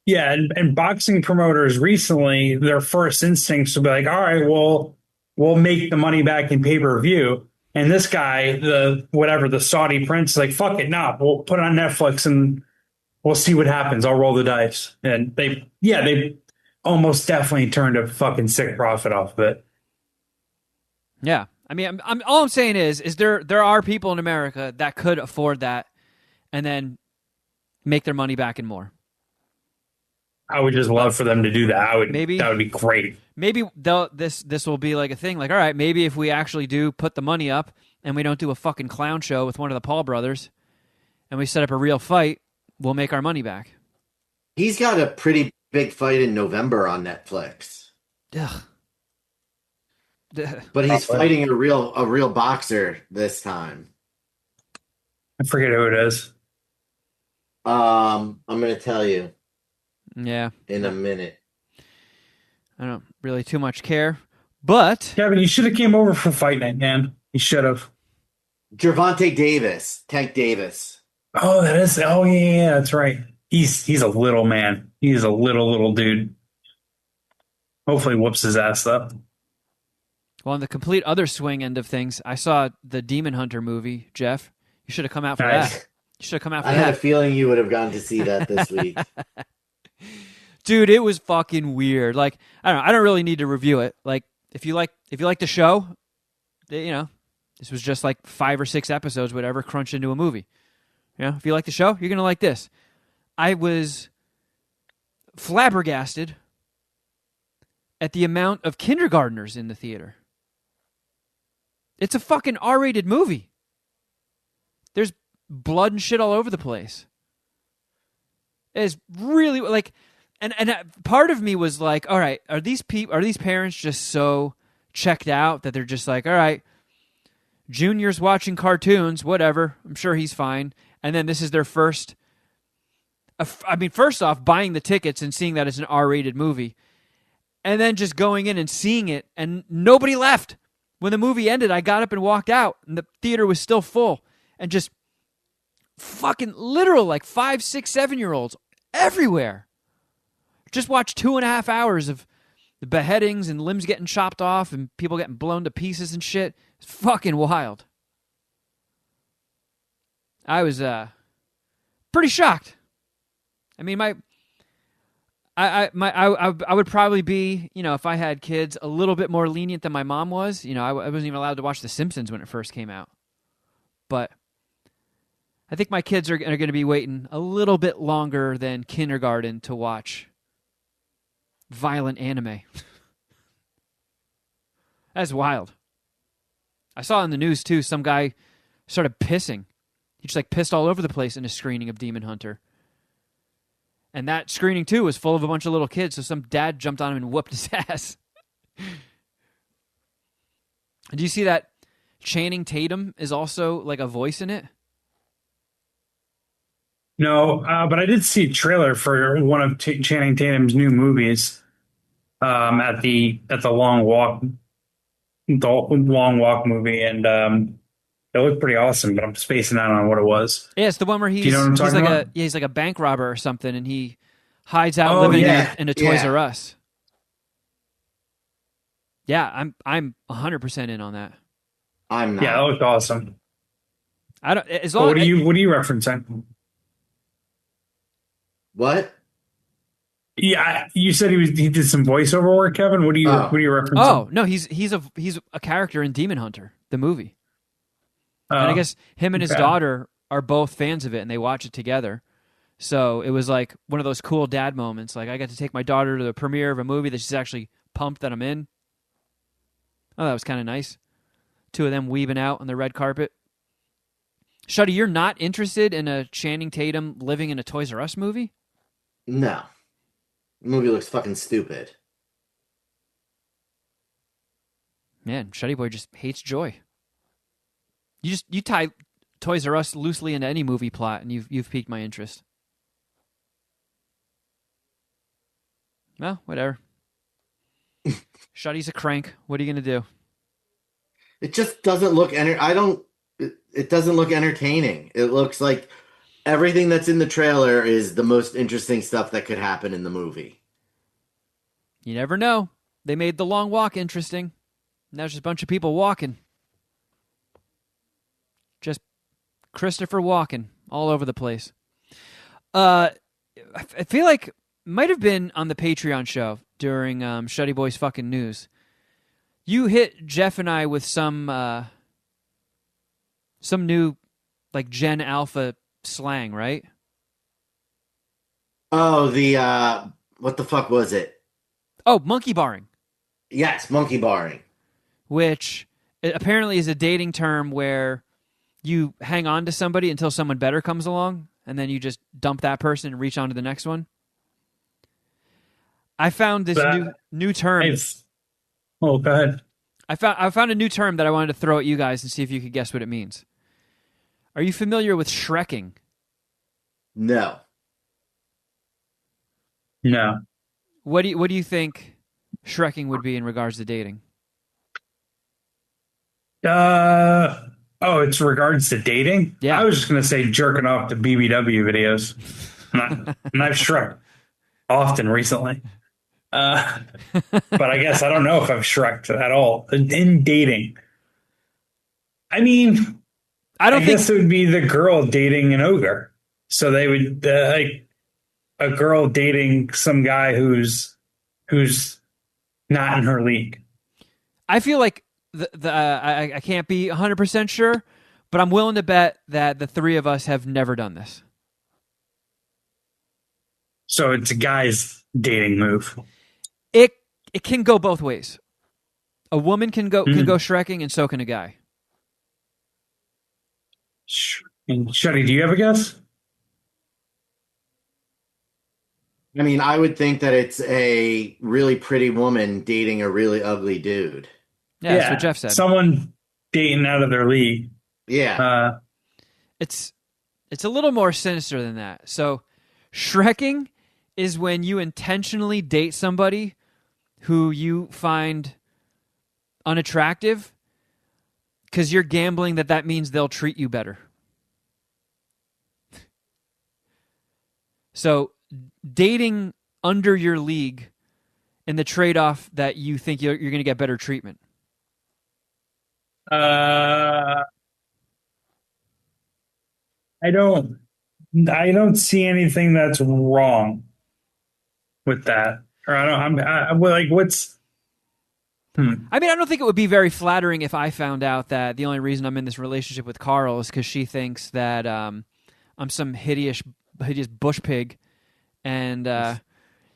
Yeah, and boxing promoters recently, their first instincts will be like, all right, well, we'll make the money back in pay-per-view. And this guy, the Saudi prince, is like, fuck it, nah, we'll put it on Netflix and we'll see what happens. I'll roll the dice. And they almost definitely turned a fucking sick profit off of it. Yeah. I mean, I'm all I'm saying is there are people in America that could afford that and then make their money back and more. I would just love for them to do that. Maybe That would be great. Maybe this will be like a thing. Like, all right, maybe if we actually do put the money up and we don't do a fucking clown show with one of the Paul brothers, and we set up a real fight, we'll make our money back. He's got a pretty big fight in November on Netflix. Ugh. But he's fighting a real boxer this time. I forget who it is. I'm going to tell you Yeah. in a minute. I don't really too much care, but Kevin, you should have came over for Fight Night, man. You should have. Gervonta Davis, Tank Davis. Oh, that is. Oh, yeah, that's right. He's a little man. He's a little dude. Hopefully, whoops his ass though. well, on the complete other swing end of things, I saw the Demon Hunter movie. Jeff, you should have come out for Nice. that. You should have come out for I had a that, feeling you would have gone to see that this week. dude. It was fucking weird. Like, I don't know. I don't really need to review it. Like, if you like the show, this was just like 5 or 6 episodes, whatever, crunched into a movie. If you like the show, you're gonna like this. I was flabbergasted at the amount of kindergartners in the theater. It's a fucking R-rated movie. There's blood and shit all over the place. It's really like, and part of me was like, all right, are these parents just so checked out that they're just like, all right, Junior's watching cartoons, whatever. I'm sure he's fine. And then this is their first. First off, buying the tickets and seeing that it's an R-rated movie, and then just going in and seeing it, and nobody left. When the movie ended, I got up and walked out, and the theater was still full, and just fucking literal, like 5, 6, 7-year-olds everywhere. Just watched 2.5 hours of the beheadings and limbs getting chopped off and people getting blown to pieces and shit. It's fucking wild. I was pretty shocked. I mean, I would probably be, if I had kids, a little bit more lenient than my mom was. I wasn't even allowed to watch The Simpsons when it first came out. But I think my kids are going to be waiting a little bit longer than kindergarten to watch violent anime. That's wild. I saw in the news too, some guy started pissing. He just pissed all over the place in a screening of Demon Hunter. And that screening too was full of a bunch of little kids, so some dad jumped on him and whooped his ass. Do you see that Channing Tatum is also a voice in it? No, but I did see a trailer for one of Channing Tatum's new movies at the Long Walk movie, and it looked pretty awesome. But I'm spacing out on what it was. Yeah, it's the one where Do you know what I'm talking about? he's like a bank robber or something, and he hides out Oh, living yeah. in a Toys Yeah. R Us. Yeah, I'm 100% in on that. I'm not. Yeah, it looked awesome. I don't as But long what are you referencing? What? Yeah, you said he did some voiceover work, Kevin. What Oh. are you referencing? Oh, no, he's a character in Demon Hunter, the movie. And I guess him and his okay. daughter are both fans of it, and they watch it together. So it was one of those cool dad moments. I got to take my daughter to the premiere of a movie that she's actually pumped that I'm in. Oh, that was kind of nice. Two of them weaving out on the red carpet. Shuddy, you're not interested in a Channing Tatum living in a Toys R Us movie? No. The movie looks fucking stupid. Man, Shuddy Boy just hates joy. You tie Toys R Us loosely into any movie plot, and you've piqued my interest. Well, whatever. Shuddy's a crank. What are you gonna do? It just doesn't look it doesn't look entertaining. It looks like everything that's in the trailer is the most interesting stuff that could happen in the movie. You never know. They made The Long Walk interesting. Now there's just a bunch of people walking. Just Christopher walking all over the place. I feel like might have been on the Patreon show during Shuddy Boy's fucking news. You hit Jeff and I with some new Gen Alpha slang, right? Oh, the what the fuck was it? Oh, monkey barring, Yes, monkey barring. which apparently is a dating term where you hang on to somebody until someone better comes along, and then you just dump that person and reach on to the next one. I found this new term. Oh, go ahead. I found a new term that I wanted to throw at you guys and see if you could guess what it means. Are you familiar with shrekking? No. No. What do you think shrekking would be in regards to dating? Oh, it's regards to dating? Yeah. I was just gonna say jerking off to BBW videos. And I've Shrek often recently. But I guess I don't know if I've Shreked at all in dating. I mean, I guess it would be the girl dating an ogre. So they would a girl dating some guy who's not in her league. I feel like I can't be 100% sure, but I'm willing to bet that the three of us have never done this. So it's a guy's dating move. It can go both ways. A woman can go shrekking, and so can a guy. And Shuddy, do you have a guess? I mean, I would think that it's a really pretty woman dating a really ugly dude. Yeah, that's what Jeff said. Someone dating out of their league. Yeah. It's a little more sinister than that. So, shrekking is when you intentionally date somebody who you find unattractive because you're gambling that means they'll treat you better. So, dating under your league in the trade-off that you think you're going to get better treatment. I don't see anything that's wrong with that. Or I don't. Well, like, what's? I mean, I don't think it would be very flattering if I found out that the only reason I'm in this relationship with Carl is because she thinks that I'm some hideous bush pig, and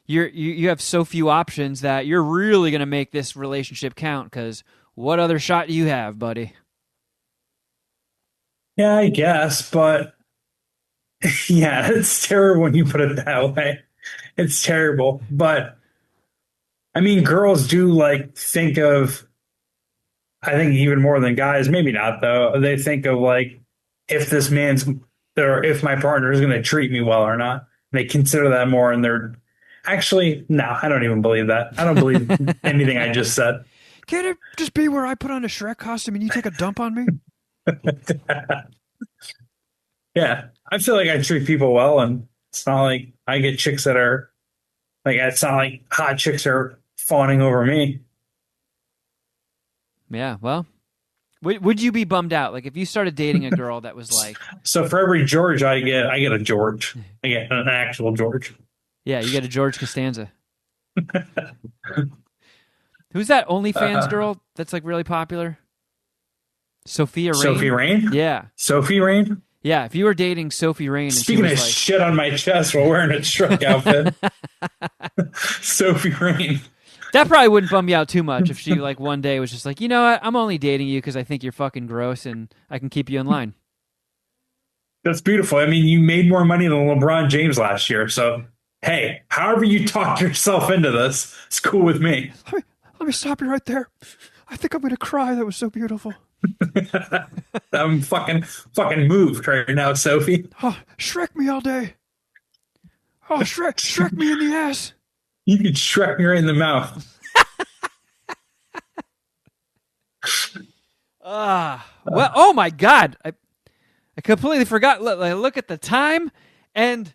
you have so few options that you're really gonna make this relationship count. Because what other shot do you have, buddy? Yeah, I guess, but yeah, it's terrible when you put it that way. It's terrible, but I mean, girls do like think of. I think even more than guys. Maybe not though. They think of like if this man's or if my partner is going to treat me well or not. They consider that more, and they're actually no. I don't even believe that. I don't believe anything I just said. Can't it just be where I put on a Shrek costume and you take a dump on me? Yeah, I feel like I treat people well, and it's not like I get chicks that are like it's not like hot chicks are fawning over me. Yeah, well, would you be bummed out? Like if you started dating a girl that was like, So for every George I get a George. I get an actual George. yeah, you get a George Costanza. Who's that OnlyFans girl that's like really popular? Sophia Rain. Sophie Rain? Yeah, Sophie Rain? yeah. If you were dating Sophie Rain, and Speaking she of was like, shit on my chest while wearing a Shrek outfit. Sophie Rain. that probably wouldn't bum you out too much if she like one day was just like, you know what, I'm only dating you because I think you're fucking gross and I can keep you in line. That's beautiful. I mean, you made more money than LeBron James last year. So, hey, however you talk yourself into this, it's cool with me. Let me stop you right there. I think I'm going to cry. That was so beautiful. I'm fucking moved right now, Sophie. Oh, Shrek me all day. Oh, Shrek me in the ass. You could Shrek me right in the mouth. Well, oh my God. I completely forgot. Look at the time, and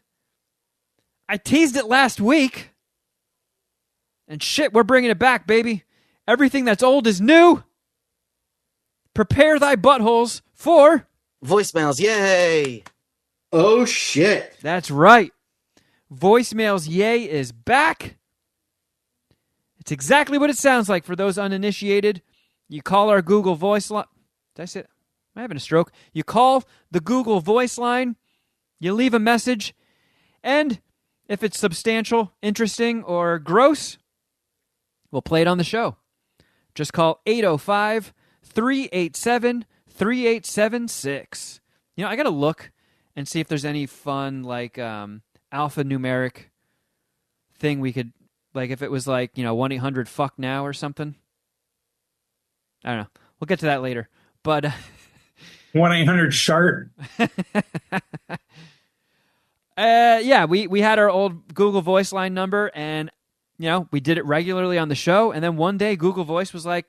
I teased it last week. And shit, we're bringing it back, baby. Everything that's old is new. Prepare thy buttholes for... Voicemails, yay! Oh shit! That's right. Voicemails Yay is back. It's exactly what it sounds like for those uninitiated. You call our Google Voice line. Did I say it? I'm having a stroke. You call the Google Voice line. You leave a message. And if it's substantial, interesting, or gross, we'll play it on the show. Just call 805-387-3876. You know, I got to look and see if there's any fun, like, alphanumeric thing we could, like, if it was like, 1-800-FUCK-NOW or something. I don't know. We'll get to that later. But 1-800-SHART. yeah, we had our old Google Voice line number, and we did it regularly on the show. And then one day, Google Voice was like,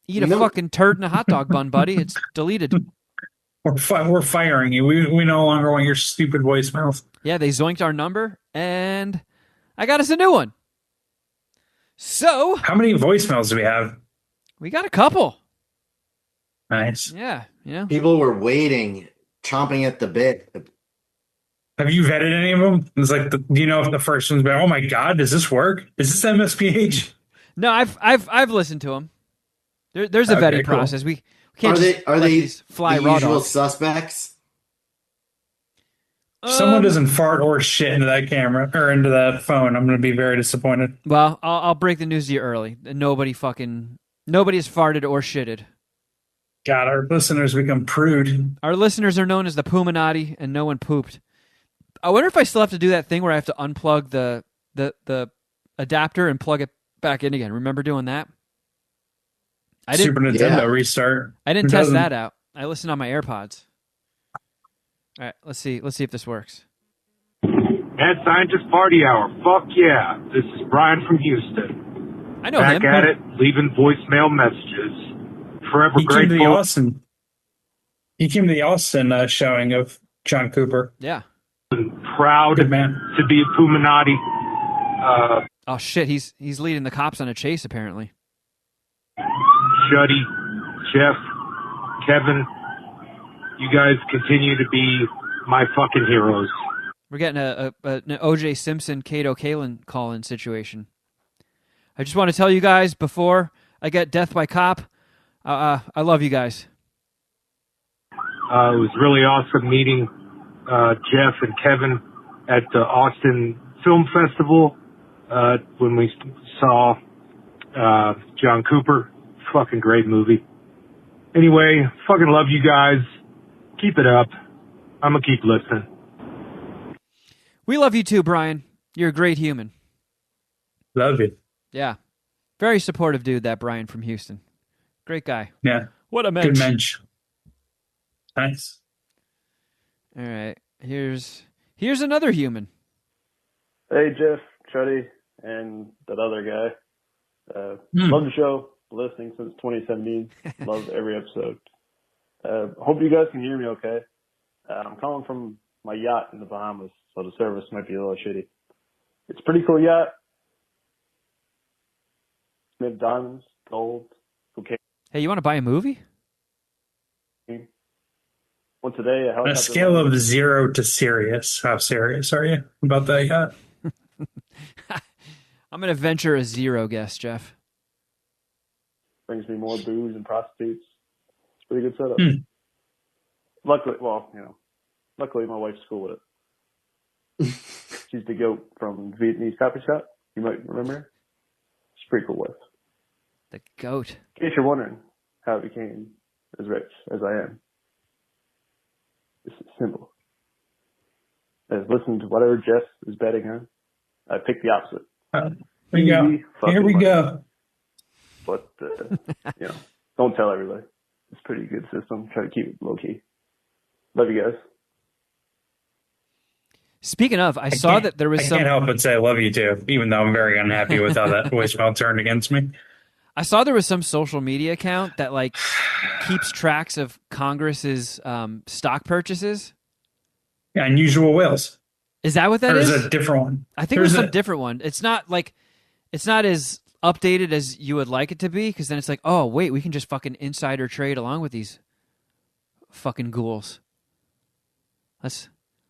"Eat a fucking turd in a hot dog bun, buddy. It's deleted." We're firing you. We no longer want your stupid voicemails. Yeah, they zoinked our number, and I got us a new one. So How many voicemails do we have? we got a couple. Nice. Yeah, People were waiting, chomping at the bit. Have you vetted any of them? It's like, do you know if the first one's been, oh my God, does this work? Is this MSPH? No, I've listened to them. There's a vetting cool. process. We can't Are let they these fly the raw usual dogs. suspects? If someone doesn't fart or shit into that camera or into that phone, I'm going to be very disappointed. Well, I'll break the news to you early. Nobody has farted or shitted. God, our listeners become prude. Our listeners are known as the Puminati, and no one pooped. I wonder if I still have to do that thing where I have to unplug the adapter and plug it back in again. Remember doing that? Super Nintendo restart. I didn't Who test doesn't? that out. I listened on my AirPods. All right, let's see if this works. Mad Scientist Party Hour. Fuck yeah. This is Brian from Houston. I know Back him. at it, leaving voicemail messages. Forever He came to the grateful. Austin. He came to the Austin showing of John Cooper. Yeah. Proud Good man. to be a Puminati. Oh shit, he's leading the cops on a chase apparently. Shuddy, Jeff, Kevin, you guys continue to be my fucking heroes. We're getting an O.J. Simpson, Kato Kalin call-in situation. I just want to tell you guys before I get death by cop, I love you guys. It was really awesome meeting Jeff and Kevin at the Austin Film Festival when we saw John Cooper. Fucking great movie. Anyway, fucking love you guys. Keep it up. I'm going to keep listening. We love you too, Brian. You're a great human. Love you. Yeah. Very supportive dude, that Brian from Houston. Great guy. Yeah. What a mensch. Good mensch. Nice. All right. Here's another human. Hey, Jeff, Chuddy, and that other guy. Love the show. Listening since 2017. Love every episode. Hope you guys can hear me okay. I'm calling from my yacht in the Bahamas, so the service might be a little shitty. It's a pretty cool yacht. Made diamonds, gold, cocaine. Hey, you want to buy a movie? Once a day, On a scale of 0 to serious, how serious are you about that yacht? I'm going to venture a 0 guess, Jeff. Brings me more booze and prostitutes. It's a pretty good setup. Luckily, my wife's cool with it. She's the goat from Vietnamese coffee shop. You might remember her. She's a pretty cool wife. The goat. In case you're wondering how I became as rich as I am, it's simple. As listen to whatever Jeff is betting on, I picked the opposite. Here we go. But, don't tell everybody. It's a pretty good system. Try to keep it low key. Love you guys. Speaking of, I saw that there was I some. can't help but say I love you too, even though I'm very unhappy with how that voicemail turned against me. I saw there was some social media account that like keeps tracks of Congress's stock purchases. Yeah, Unusual Whales. Is that what that is? There's a different one. I think there's some different one. It's not as updated as you would like it to be, because then it's like, oh wait, we can just fucking insider trade along with these fucking ghouls.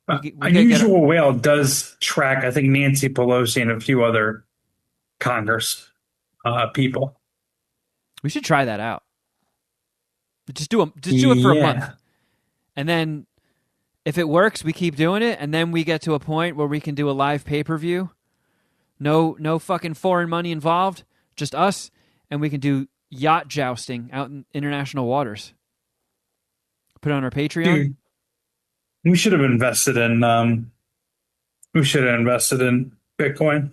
Unusual Whale does track, I think, Nancy Pelosi and a few other Congress people. We should try that out. Just do it for a month, and then if it works, we keep doing it, and then we get to a point where we can do a live pay-per-view. No fucking foreign money involved, just us, and we can do yacht jousting out in international waters. Put it on our Patreon. Dude, we should have invested in Bitcoin.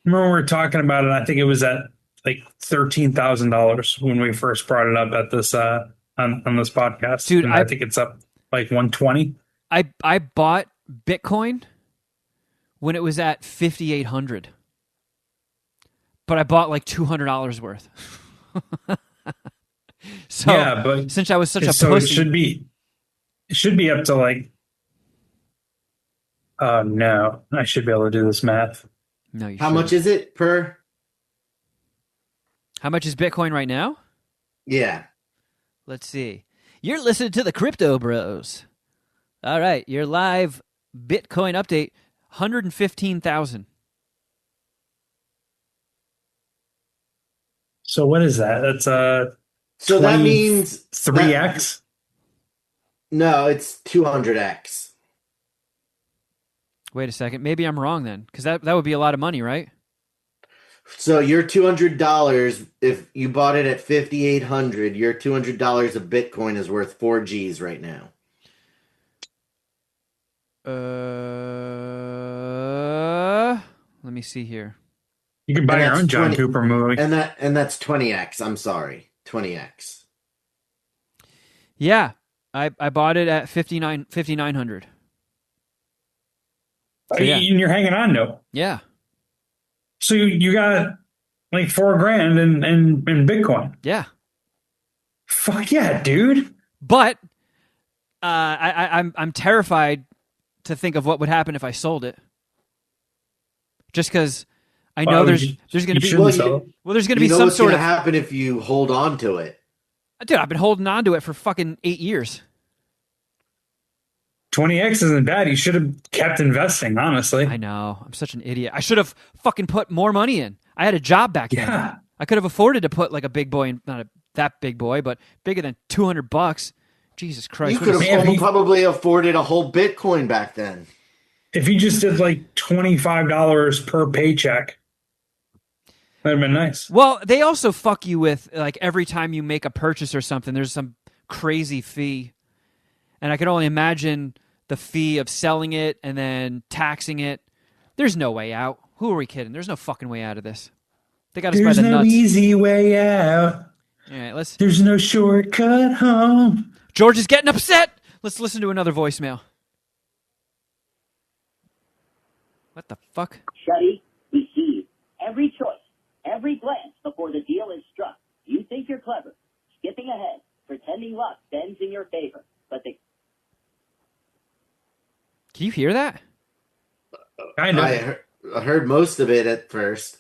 Remember we were talking about it? I think it was at like $13,000 when we first brought it up at this on this podcast. Dude, and I think it's up like 120. I bought Bitcoin when it was at 5,800, but I bought like $200 worth. So yeah, but since I was such a so pussy, it should be up to like. Oh no! I should be able to do this math. No, you How shouldn't. much is it per? How much is Bitcoin right now? Yeah. Let's see. You're listening to the Crypto Bros. All right, your live Bitcoin update: 115,000. So what is that? That's So that means 3x. No, it's 200x. Wait a second. Maybe I'm wrong then, because that would be a lot of money, right? So your $200, if you bought it at 5,800, your $200 of Bitcoin is worth 4 G's right now. Let me see here. You can buy And your that's own John 20 Cooper movie. And that's 20x. I'm sorry. 20x. Yeah, I bought it at 5,900. So, yeah. And you're hanging on to it. Yeah. So you got like $4,000 in Bitcoin. Yeah. Fuck yeah, dude. But I'm terrified to think of what would happen if I sold it. Just because I know there's going to be shouldn't sell it. well, there's going to be You know some what's sort going of to happen if you hold on to it. dude. I've been holding on to it for fucking 8 years. 20x isn't bad. You should have kept investing, honestly. I know. I'm such an idiot. I should have fucking put more money in. I had a job back then. Yeah. I could have afforded to put like a big boy in, that big boy, but bigger than $200. Jesus Christ. You could have probably afforded a whole Bitcoin back then. If you just did like $25 per paycheck, that'd have been nice. Well, they also fuck you with like every time you make a purchase or something, there's some crazy fee. And I can only imagine the fee of selling it and then taxing it. There's no way out. Who are we kidding? There's no fucking way out of this. They got us by There's the no nuts. easy way out. All right, let's. There's no shortcut home. George is getting upset. Let's listen to another voicemail. What the fuck? Shuddy, we see you. Every choice, every glance before the deal is struck. You think you're clever, skipping ahead, pretending luck bends in your favor. But the Can you hear that? Kind of. I heard most of it at first.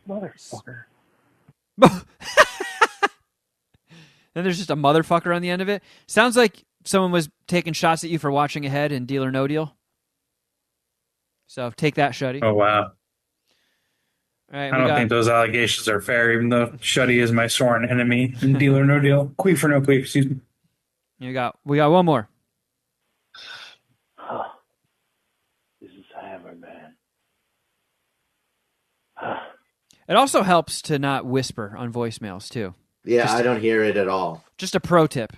Motherfucker. Then there's just a motherfucker on the end of it. Sounds like someone was taking shots at you for watching ahead in Deal or No Deal. So take that, Shuddy. Oh, wow. All right, I don't think those allegations are fair, even though Shuddy is my sworn enemy in Deal or No Deal. Queef or no queef, excuse me. we got one more. This is Hammer, man. It also helps to not whisper on voicemails, too. Yeah, I don't hear it at all. Just a pro tip.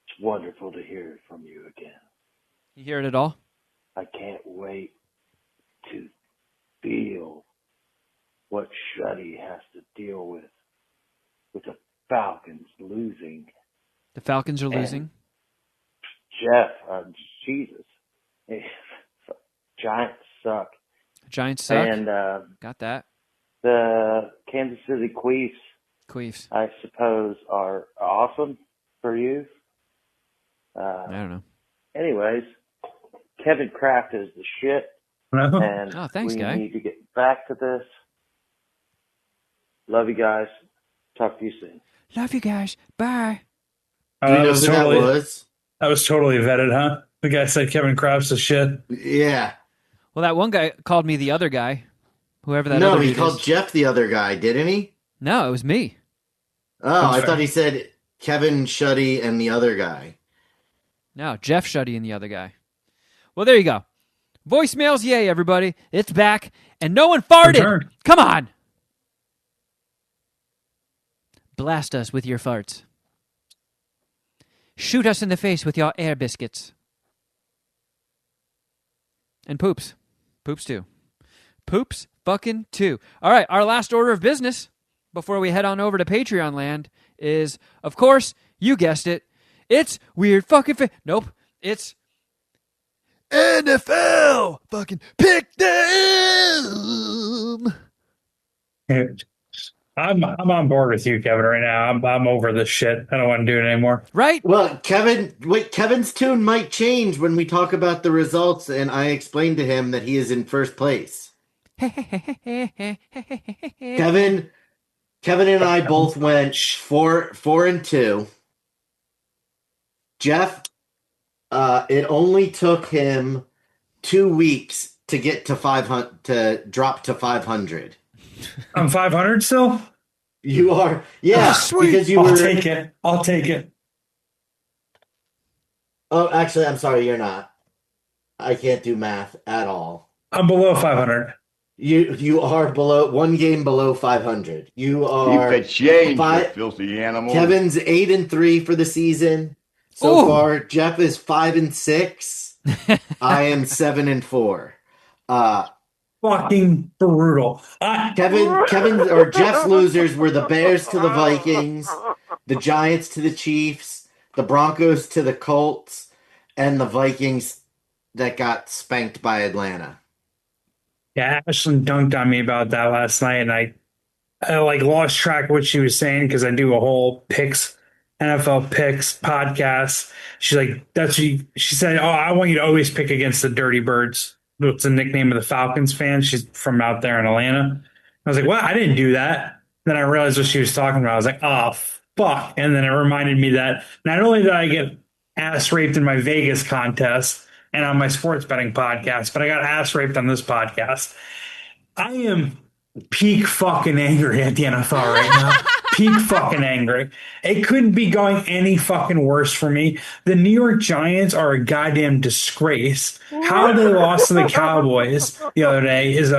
It's wonderful to hear from you again. You hear it at all? I can't wait to feel what Shuddy has to deal with the Falcons losing. The Falcons are losing? Jeff, Jesus. Giants suck. Giants suck? And got that. the Kansas City Queefs, I suppose, are awesome for you. I don't know. Anyways, Kevin Kraft is the shit. And thanks, we guy. need to get back to this. Love you guys. Talk to you soon. Love you guys. Bye. Do you know who that was? That was totally vetted, huh? The guy said Kevin Kraft's a shit. Yeah. Well, that one guy called me the other guy. Whoever that No, other he dude called is. Jeff the other guy, didn't he? No, it was me. Oh, I thought he said Kevin, Shuddy, and the other guy. No, Jeff Shuddy and the other guy. Well, there you go. Voicemails, yay, everybody. It's back. And no one farted. Return. Come on. Blast us with your farts. Shoot us in the face with your air biscuits. And poops. Poops too. Poops fucking too. All right, our last order of business before we head on over to Patreon land is, of course, you guessed it, it's weird fucking nope, it's NFL fucking pick them. I'm on board with you, Kevin, right now. I'm over this shit. I don't want to do it anymore. Right? Well, Kevin's tune might change when we talk about the results, and I explained to him that he is in first place. Kevin and I both went 4-2. Jeff, it only took him 2 weeks to get to 500, to drop to 500. I'm 500 still? You are, yeah. Sweet. Because you I'll were. take it. I'll take it. Oh, actually, I'm sorry, you're not. I can't do math at all. I'm below 500. You are below, one game below 500. You are. Keep the change, you filthy animal. Kevin's 8-3 for the season so far. Jeff is 5-6. I am 7-4. Fucking brutal. Kevin or Jeff's losers were the Bears to the Vikings, the Giants to the Chiefs, the Broncos to the Colts, and the Vikings that got spanked by Atlanta. Yeah, Ashlyn dunked on me about that last night, and I like lost track of what she was saying because I do a whole NFL picks podcast. She's like, she said, "Oh, I want you to always pick against the Dirty Birds." It's the nickname of the Falcons fan. She's from out there in Atlanta. I was like, "Well, I didn't do that." Then I realized what she was talking about. I was like, "Oh, fuck!" And then it reminded me that not only did I get ass raped in my Vegas contest and on my sports betting podcast, but I got ass raped on this podcast. I am peak fucking angry at the NFL right now. Peak fucking angry. It couldn't be going any fucking worse for me. The New York Giants are a goddamn disgrace. How they lost to the Cowboys the other day is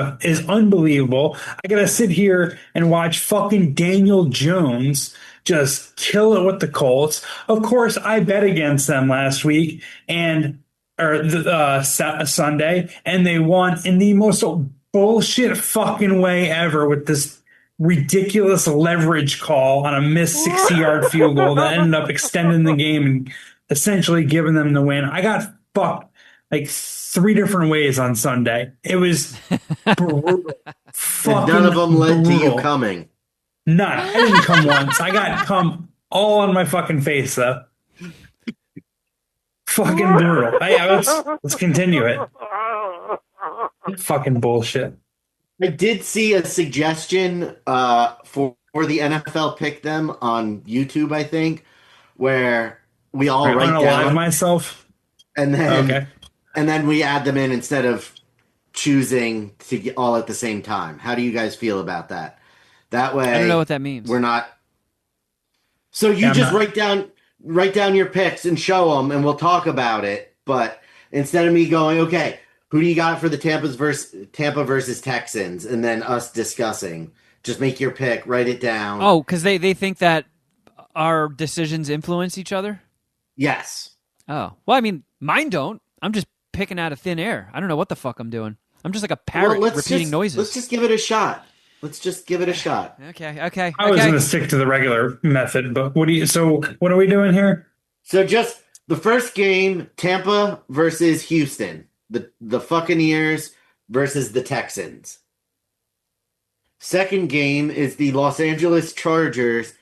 unbelievable. I gotta sit here and watch fucking Daniel Jones just kill it with the Colts. Of course, I bet against them last week and Sunday, and they won in the most bullshit fucking way ever with this ridiculous leverage call on a missed 60-yard field goal that ended up extending the game and essentially giving them the win. I got fucked like 3 different ways on Sunday. It was brutal. And none of them led to you coming. None. I didn't come once. I got come all on my fucking face though. Fucking brutal. Let's continue it. Fucking bullshit. I did see a suggestion for the NFL Pick Them on YouTube, I think, where we all write down myself, and then we add them in instead of choosing to get all at the same time. How do you guys feel about that? That way, I don't know what that means. We're not. So you write down your picks and show them, and we'll talk about it. But instead of me going, okay, who do you got for the Tampa versus Texans, and then us discussing, just make your pick, write it down. Oh, because they think that our decisions influence each other? Yes. Oh. Well, I mean, mine don't. I'm just picking out of thin air. I don't know what the fuck I'm doing. I'm just like a parrot repeating noises. Let's just give it a shot. Okay. I was going to stick to the regular method, but what are we doing here? So just the first game, Tampa versus Houston. The Buccaneers versus the Texans. Second game is the Los Angeles Chargers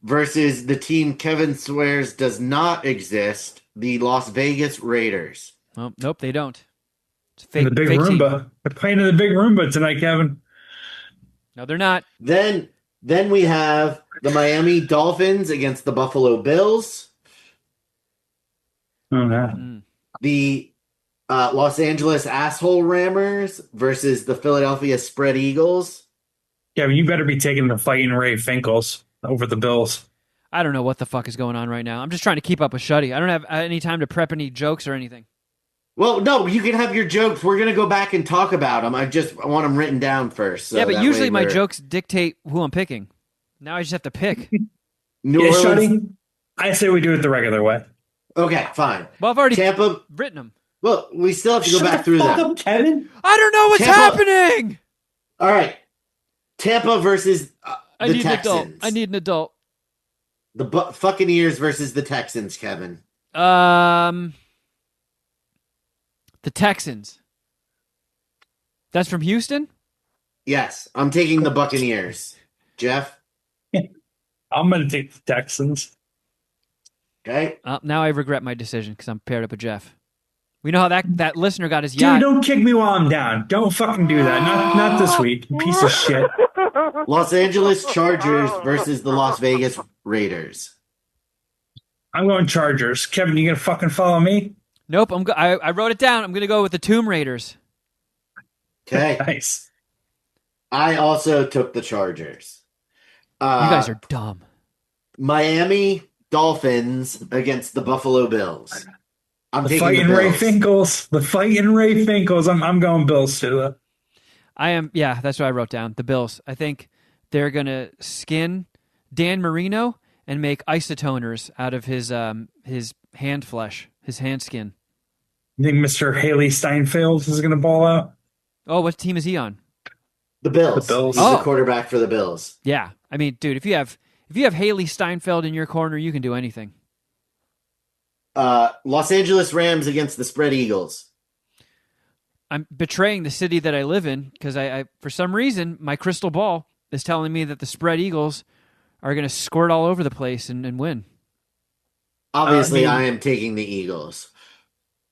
versus the team Kevin swears does not exist, the Las Vegas Raiders. Oh, nope, they don't. It's fake, the Big fake Roomba. Team. They're playing in the Big Roomba tonight, Kevin. No, they're not. Then we have the Miami Dolphins against the Buffalo Bills. Oh, no. The Los Angeles Asshole Rammers versus the Philadelphia Spread Eagles. Yeah, you better be taking the fighting Ray Finkles over the Bills. I don't know what the fuck is going on right now. I'm just trying to keep up with Shuddy. I don't have any time to prep any jokes or anything. Well, no, you can have your jokes. We're going to go back and talk about them. I want them written down first. So yeah, but usually my jokes dictate who I'm picking. Now I just have to pick. Shuddy, I say we do it the regular way. Okay, fine. Well, I've already Tampa written them. Well, we still have to go back through them. Kevin? I don't know what's happening. All right. Tampa versus the Texans. I need an adult. The Buccaneers versus the Texans, Kevin. The Texans. That's from Houston? Yes, I'm taking the Buccaneers. Jeff? I'm going to take the Texans. Okay. Now I regret my decision because I'm paired up with Jeff. We know how that listener got his yacht. Dude, don't kick me while I'm down. Don't fucking do that. Not this week, you piece of shit. Los Angeles Chargers versus the Las Vegas Raiders. I'm going Chargers. Kevin, you going to fucking follow me? Nope. I wrote it down. I'm going to go with the Tomb Raiders. Okay. Nice. I also took the Chargers. You guys are dumb. Miami Dolphins against the Buffalo Bills. I'm the fighting Ray Finkles. The fighting Ray Finkles. I'm going Bills too. Though. I am. Yeah, that's what I wrote down. The Bills. I think they're going to skin Dan Marino and make isotoners out of his hand flesh, his hand skin. You think Mr. Haley Steinfeld is going to ball out? Oh, what team is he on? The Bills. The Bills. He's the quarterback for the Bills. Yeah, I mean, dude, if you have Haley Steinfeld in your corner, you can do anything. Los Angeles Rams against the Spread Eagles. I'm betraying the city that I live in because I for some reason, my crystal ball is telling me that the Spread Eagles are going to squirt all over the place and win. Obviously, I am taking the Eagles.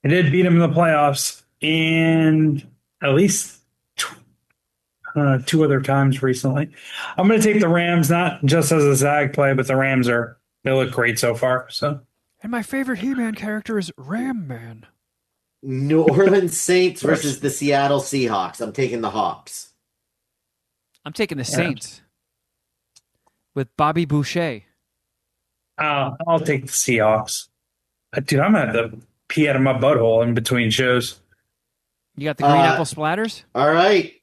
I did beat them in the playoffs and at least 2 other times recently. I'm going to take the Rams, not just as a Zag play, but the Rams they look great so far. So And my favorite He-Man character is Ram Man. New Orleans Saints versus the Seattle Seahawks. I'm taking the Hawks. I'm taking the Saints with Bobby Boucher. I'll take the Seahawks. Dude, I'm going to have to pee out of my butthole in between shows. You got the green apple splatters? All right.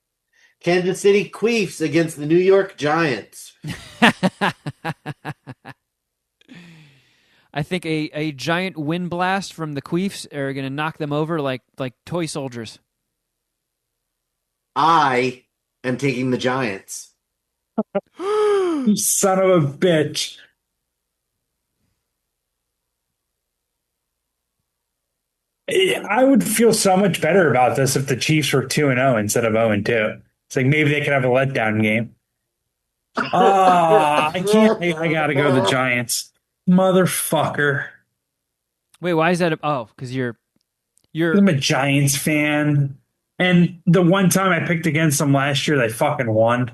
Kansas City Chiefs against the New York Giants. I think a giant wind blast from the Queefs are going to knock them over like toy soldiers. I am taking the Giants. You son of a bitch. I would feel so much better about this if the Chiefs were 2-0 instead of 0-2. It's like maybe they could have a letdown game. I can't. I got to go the Giants. Motherfucker. Wait, why is that? Because you're. I'm a Giants fan, and the one time I picked against them last year, they fucking won.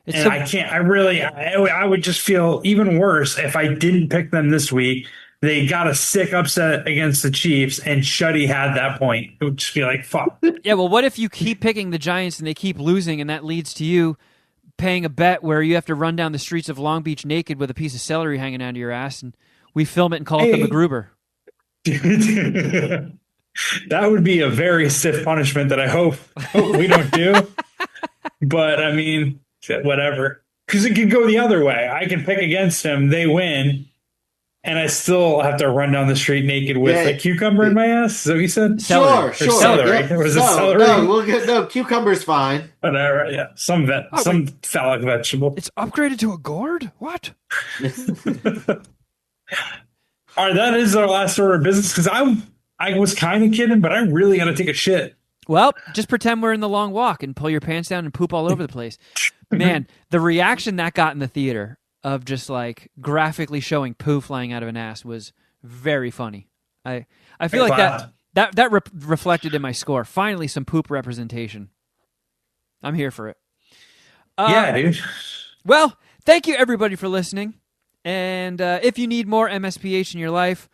I can't. I would just feel even worse if I didn't pick them this week. They got a sick upset against the Chiefs, and Shuddy had that point. It would just be like, fuck. Yeah, well, what if you keep picking the Giants and they keep losing, and that leads to you paying a bet where you have to run down the streets of Long Beach naked with a piece of celery hanging out of your ass, and we film it and call it the MacGruber. That would be a very stiff punishment that I hope we don't do. But, I mean, whatever. Because it could go the other way. I can pick against them, they win, and I still have to run down the street naked with a cucumber in my ass. Is that what you said? Sure. Celery. Yeah. Was it celery? No, cucumber's fine. Whatever, yeah. Some phallic vegetable. It's upgraded to a gourd? What? All right, that is our last order of business, because I was kind of kidding, but I really got to take a shit. Well, just pretend we're in the long walk and pull your pants down and poop all over the place. Man, the reaction that got in the theater of just like graphically showing poo flying out of an ass was very funny. I feel like that reflected in my score. Finally, some poop representation. I'm here for it. Yeah, dude. Well, thank you everybody for listening. And if you need more MSPH in your life,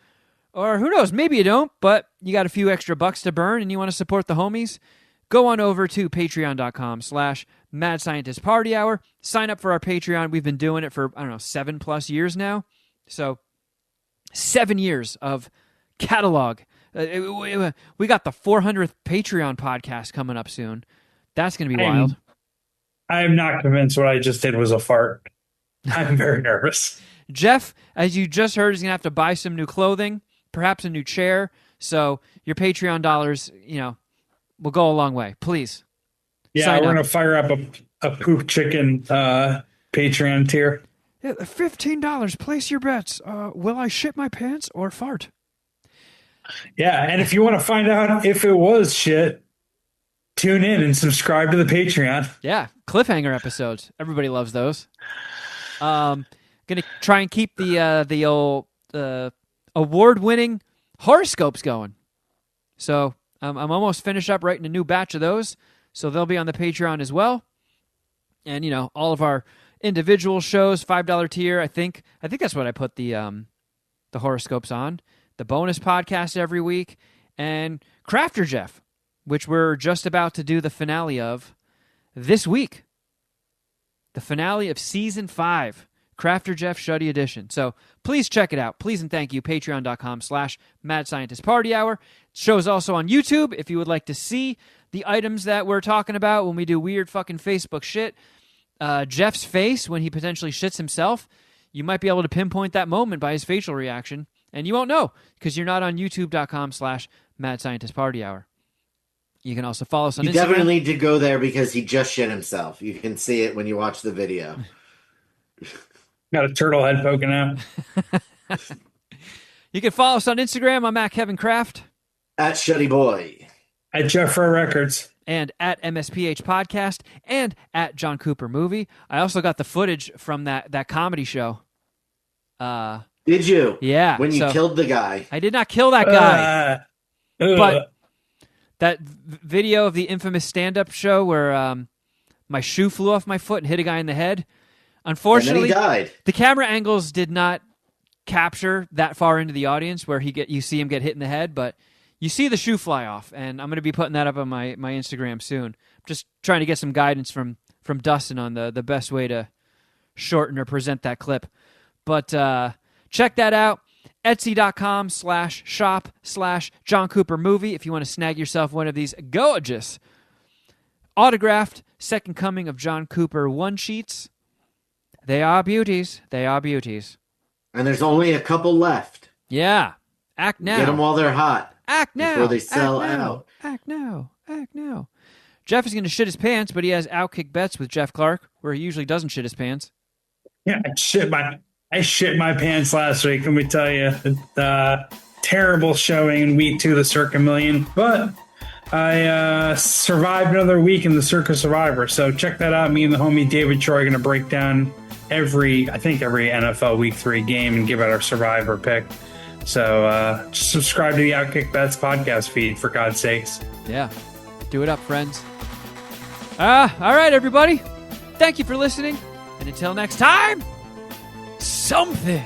or who knows, maybe you don't, but you got a few extra bucks to burn and you want to support the homies, go on over to patreon.com/Mad Scientist Party Hour. Sign up for our Patreon. We've been doing it for, 7+ years now. So 7 years of catalog. We got the 400th Patreon podcast coming up soon. That's going to be wild. I am not convinced what I just did was a fart. I'm very nervous. Jeff, as you just heard, is going to have to buy some new clothing, perhaps a new chair. So your Patreon dollars, will go a long way. Please. Yeah, we're going to fire up a poop chicken Patreon tier. Yeah, $15. Place your bets. Will I shit my pants or fart? Yeah, and if you want to find out if it was shit, tune in and subscribe to the Patreon. Yeah, cliffhanger episodes. Everybody loves those. Gonna try and keep the old award-winning horoscopes going. So I'm almost finished up writing a new batch of those, so they'll be on the Patreon as well. And all of our individual shows, $5 tier. I think that's what I put the horoscopes on. The bonus podcast every week, and Crafter Jeff, which we're just about to do the finale of this week. The finale of Season 5, Crafter Jeff Shuddy Edition. So please check it out. Please and thank you, patreon.com/Mad Scientist Party Hour. Show's also on YouTube if you would like to see the items that we're talking about when we do weird fucking Facebook shit. Jeff's face when he potentially shits himself. You might be able to pinpoint that moment by his facial reaction, and you won't know because you're not on youtube.com/Mad Scientist Party Hour. You can also follow us on Instagram. You definitely need to go there because he just shit himself. You can see it when you watch the video. Got a turtle head poking out. You can follow us on Instagram. I'm at Kevin Kraft. At Shuddy Boy. At Jeffro Records. And at MSPH Podcast. And at John Cooper Movie. I also got the footage from that comedy show. Did you? Yeah. When you killed the guy. I did not kill that guy. But that video of the infamous stand-up show where my shoe flew off my foot and hit a guy in the head. Unfortunately, and then he died. The camera angles did not capture that far into the audience where you see him get hit in the head, but you see the shoe fly off, and I'm going to be putting that up on my Instagram soon. Just trying to get some guidance from Dustin on the best way to shorten or present that clip. But check that out. Etsy.com/shop/John Cooper movie if you want to snag yourself one of these gorgeous autographed Second Coming of John Cooper one-sheets. They are beauties. They are beauties. And there's only a couple left. Yeah. Act now. Get them while they're hot. Act now. Before they sell Act now. out. Act now. Act now. Jeff is going to shit his pants, but he has Outkick Bets with Jeff Clark, where he usually doesn't shit his pants. Yeah, I shit my pants last week. Let me tell you, terrible showing in week 2 of the Circa Million, but I survived another week in the Circa Survivor. So check that out. Me and the homie David Troy are going to break down every NFL Week 3 game and give out our Survivor pick. So just subscribe to the Outkick Bets podcast feed, for God's sakes. Yeah, do it up, friends. All right, everybody. Thank you for listening, and until next time, something